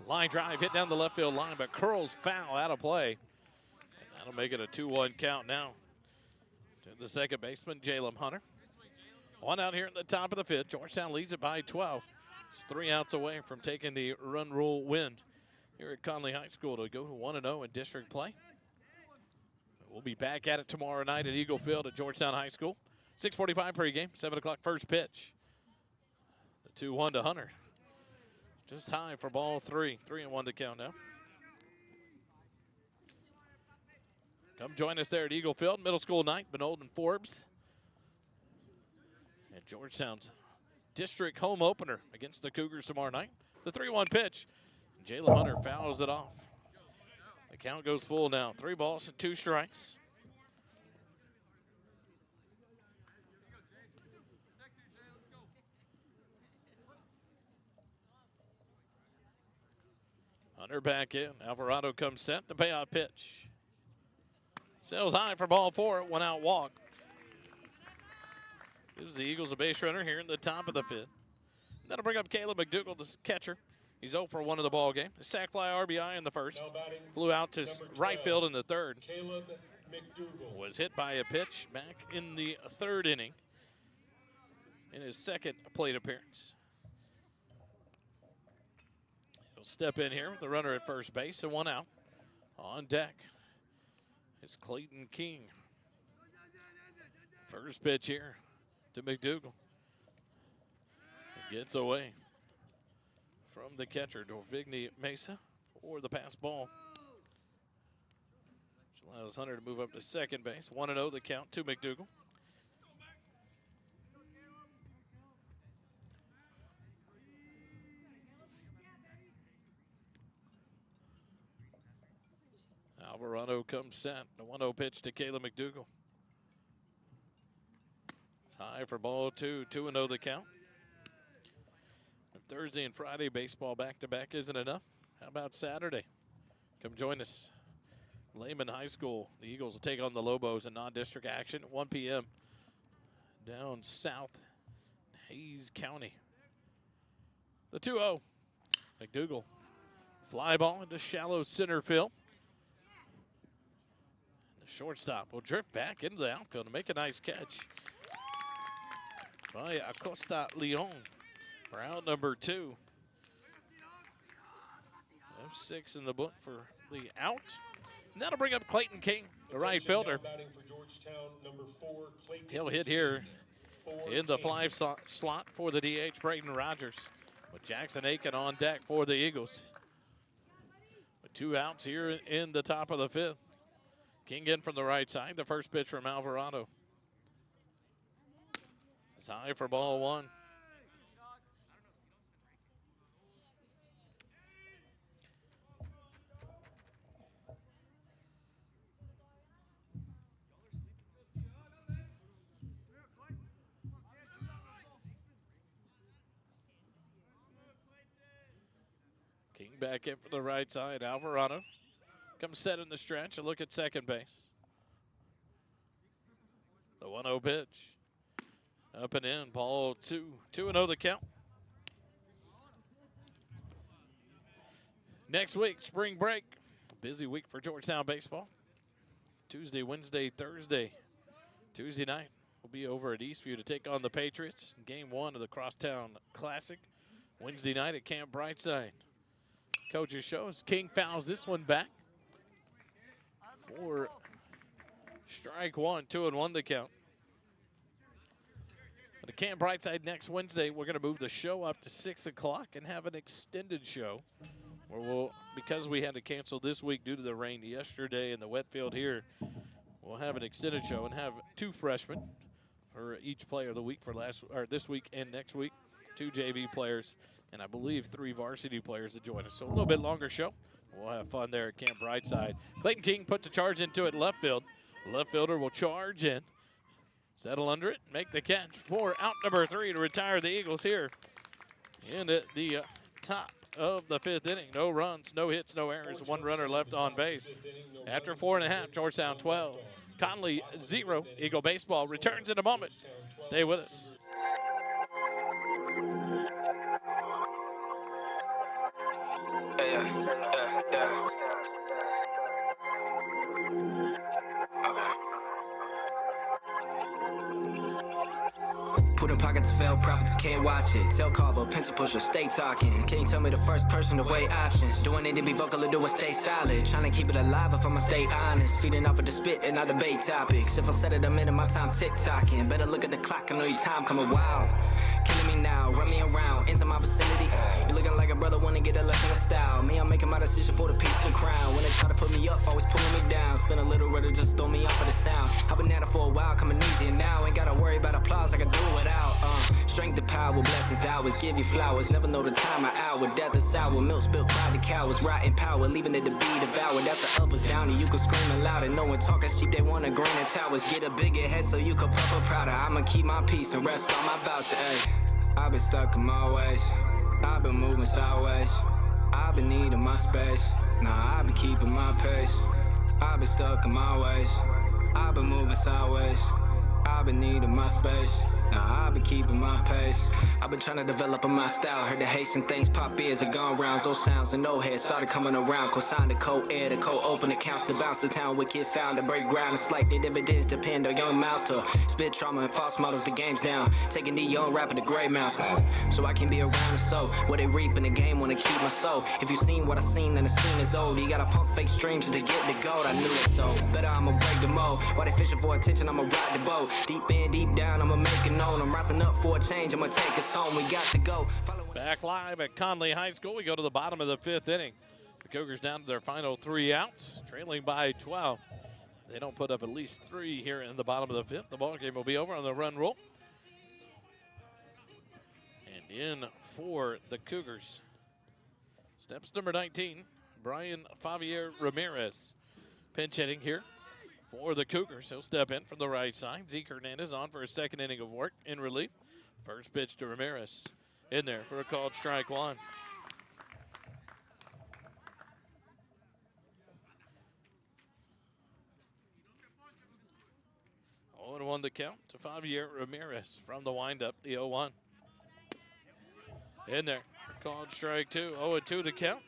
Line drive hit down the left field line, but curls foul out of play. And that'll make it a 2-1 count now to the second baseman, Jalem Hunter. 1 out here in the top of the 5th. Georgetown leads it by 12. It's 3 outs away from taking the run rule win here at Connally High School to go to 1-0 in district play. We'll be back at it tomorrow night at Eagle Field at Georgetown High School. 6:45 pregame, 7 o'clock first pitch. The 2-1 to Hunter. Just high for ball 3. 3-1 to count now. Come join us there at Eagle Field, middle school night, Benold and Forbes. And Georgetown's district home opener against the Cougars tomorrow night. The 3-1 pitch. Jalen Hunter fouls it off. The count goes full now. 3 balls and 2 strikes. Hunter back in. Alvarado comes set. The payout pitch. Sails high for ball 4. 1 out walk. Gives the Eagles a base runner here in the top of the 5th. That'll bring up Caleb McDougal, the catcher. He's 0 for 1 of the ball game. A sac fly RBI in the first. Flew out to right field in the third. Caleb McDougal was hit by a pitch back in the 3rd inning in his 2nd plate appearance. He'll step in here with the runner at first base and 1 out. On deck is Clayton King. First pitch here to McDougal. It gets away from the catcher, Dorvigny Mesa, for the pass ball. Which allows Hunter to move up to second base. 1-0 the count to McDougal. Alvarado comes set. The 1-0 pitch to Caleb McDougal. High for ball 2. 2-0 the count. If Thursday and Friday baseball back-to-back isn't enough, how about Saturday? Come join us. Lehman High School. The Eagles will take on the Lobos in non-district action at 1 p.m. down south Hayes County. The 2-0. McDougal. Fly ball into shallow center field. The shortstop will drift back into the outfield and make a nice catch by Acosta Leon for out number 2. F6 in the book for the out. And that'll bring up Clayton King, the right fielder. He'll hit here in the fly slot for the DH, Braden Rogers, with Jackson Aiken on deck for the Eagles. With 2 outs here in the top of the 5th. King in from the right side. The first pitch from Alvarado. It's high for ball 1. King back in for the right side. Alvarado comes set in the stretch. A look at second base. The 1-0 pitch. Up and in, ball 2. 2-0 the count. Next week, spring break. Busy week for Georgetown baseball. Tuesday, Wednesday, Thursday. Tuesday night, we'll be over at Eastview to take on the Patriots. Game 1 of the Crosstown Classic. Wednesday night at Camp Brightside. Coach's shows. King fouls this one back for strike 1. 2-1 the count. At Camp Brightside next Wednesday, we're going to move the show up to 6 o'clock and have an extended show where we'll, because we had to cancel this week due to the rain yesterday and the wet field here, we'll have an extended show and have 2 freshmen for each player of the week for this week and next week, 2 JV players, and I believe 3 varsity players to join us. So a little bit longer show. We'll have fun there at Camp Brightside. Clayton King puts a charge into it left field. The left fielder will charge in. Settle under it, make the catch for out number 3 to retire the Eagles here in the top of the 5th inning. No runs, no hits, no errors, 1 runner left on base. After 4.5, Georgetown 12, Connally 0. Eagle baseball returns in a moment. Stay with us. Yeah. Okay. Put in pockets fail, profits can't watch it. Tell Carver, pencil pusher, stay talking. Can you tell me the first person to weigh options? Do I need to be vocal or do I stay solid? Trying to keep it alive if I'ma stay honest. Feeding off of the spit and not debate topics. If I said it a minute, my time tick-tocking. Better look at the clock, I know your time coming wild. Killing me now, run me around, into my vicinity. You looking like a brother wanna get a lesson of style. Me, I'm making my decision for the peace and the crown. When they try to put me up, always pulling me down. Spin a little rudder, just throw me up for the sound. I've been at it for a while, coming easier now. Ain't gotta worry about applause, I can do it without. Strength to power, blessings hours, give you flowers. Never know the time or hour. Death is sour, milk spilled, cloud the cowards. Rotten power, leaving it to be devoured. That's the uppers down, and you can scream it louder. No one talking sheep, they want a green and towers. Get a bigger head so you can puff up prouder. I'ma keep my peace and rest on my voucher. Ayy, I've been stuck in my ways. I've been moving sideways. I've been needing my space. Nah, I've been keeping my pace. I've been stuck in my ways. I've been moving sideways. I've been needing my space. Nah, I've been keeping my pace. I've been trying to develop my style. Heard the Haitian things pop ears are gone rounds. Those sounds and no heads started coming around. Co-signed the co-air, the co-open accounts to bounce the town. Wicked found to break ground. It's like the dividends depend on young mouths to spit trauma and false models. The game's down. Taking the young rapper to gray mouse. So I can be around the soul. What they reap in the game wanna keep my soul. If you seen what I seen, then the scene is old. You gotta pump fake streams to get the gold. I knew it so. Better I'ma break the mold. While they fishing for attention, I'ma ride the boat. Deep in, deep down, I'ma make it known. I'm rising up for a change, I'ma take us home. We got to go. Back live at Connally High School. We go to the bottom of the 5th inning. The Cougars down to their final 3 outs, trailing by 12. They don't put up at least 3 here in the bottom of the 5th. The ball game will be over on the run rule. And in for the Cougars, steps number 19, Brian Favier Ramirez. Pinch hitting here for the Cougars. He'll step in from the right side. Zeke Hernandez on for his 2nd inning of work in relief. First pitch to Ramirez. In there for a called strike 1. Oh, 0-1 the count to Favier Ramirez from the windup, the 0-1. In there, called strike 2. 0-2 the count.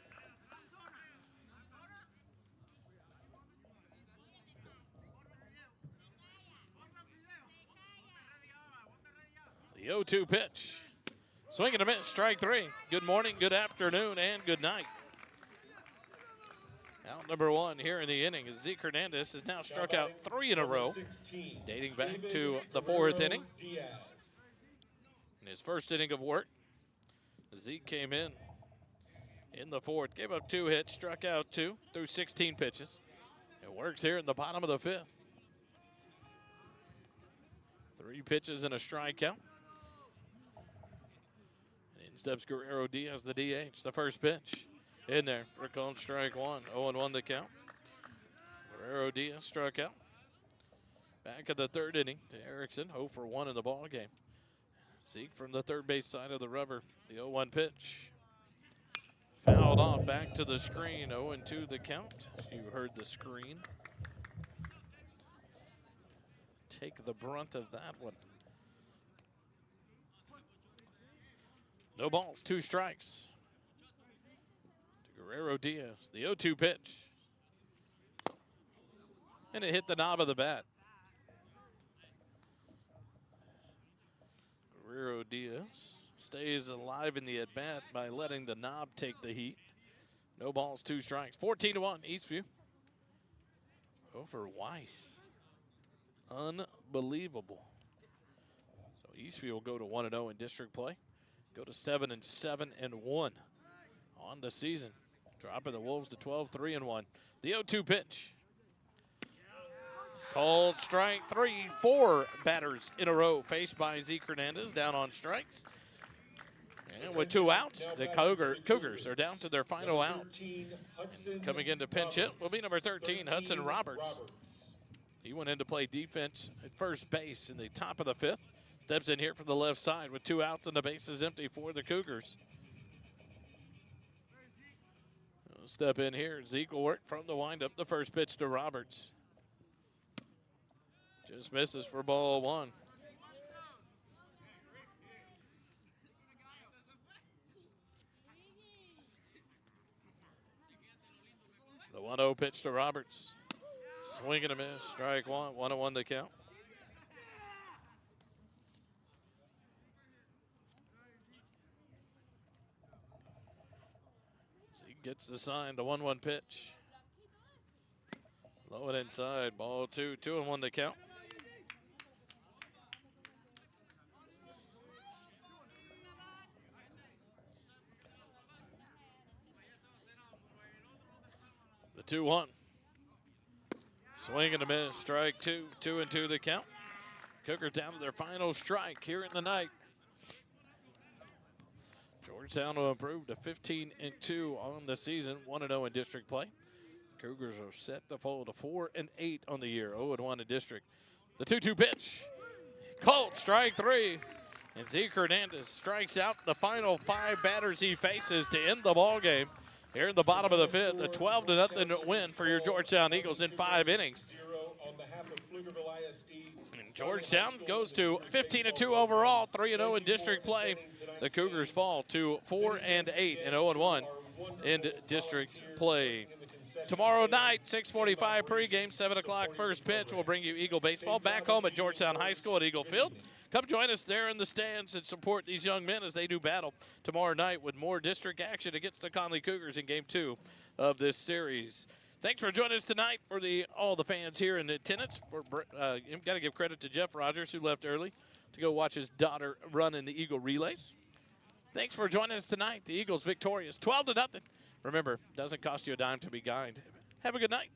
The 0-2 pitch. Swing and a miss, strike 3. Good morning, good afternoon, and good night. Out number 1 here in the inning is Zeke Hernandez has now struck out 3 in a row, dating back to the 4th inning. In his first inning of work, Zeke came in the 4th, gave up 2 hits, struck out 2 through 16 pitches. It works here in the bottom of the 5th. 3 pitches and a strikeout. Steps Guerrero Diaz, the DH, the first pitch. In there for a called strike 1. 0-1 the count. Guerrero Diaz struck out. Back of the 3rd inning to Erickson, 0-for-1 in the ball game. Zeke from the third base side of the rubber. The 0-1 pitch. Fouled off back to the screen. 0-2 the count. You heard the screen. Take the brunt of that one. No balls, 2 strikes. To Guerrero Diaz, the 0-2 pitch. And it hit the knob of the bat. Guerrero Diaz stays alive in the at-bat by letting the knob take the heat. No balls, 2 strikes. 14-1, Eastview. Over Weiss. Unbelievable. So Eastview will go to 1-0 in district play. Go to 7-7-1 on the season. Dropping the Wolves to 12-3-1. The 0-2 pitch. Called strike 3. 4 batters in a row faced by Zeke Hernandez down on strikes. And with 2 outs, the Cougars are down to their final out. Coming in to pinch hit will be number 13, Hudson Roberts. He went in to play defense at first base in the top of the 5th. Steps in here from the left side with 2 outs and the base is empty for the Cougars. Step in here. Zeke will work from the windup. The first pitch to Roberts. Just misses for ball 1. The 1-0 pitch to Roberts. Swing and a miss. Strike 1. 1-1 the count. Gets the sign, the 1-1 pitch. Low and inside, ball 2. 2-1 the count. The 2-1. Swing and a miss. Strike two. 2-2 the count. Cougars down to their final strike here in the night. Georgetown will improve to 15-2 on the season, 1-0 in district play. The Cougars are set to fall to 4-8 on the year, 0-1 in district. The 2-2 pitch. Colt, strike 3. And Zeke Hernandez strikes out the final 5 batters he faces to end the ball game. Here in the bottom of the 5th, a 12-0 win for your Georgetown Eagles in 5 innings. And Georgetown goes to 15-2 overall, 3-0 in district play. The Cougars fall to 4-8 and 0-1 in district play. Tomorrow night, 6:45 pregame, 7 o'clock first pitch. We'll bring you Eagle baseball back home at Georgetown High School at Eagle Field. Come join us there in the stands and support these young men as they do battle tomorrow night with more district action against the Connally Cougars in Game 2 of this series. Thanks for joining us tonight for all the fans here in attendance. You've got to give credit to Jeff Rogers, who left early to go watch his daughter run in the Eagle relays. Thanks for joining us tonight. The Eagles victorious, 12-0. Remember, it doesn't cost you a dime to be kind. Have a good night.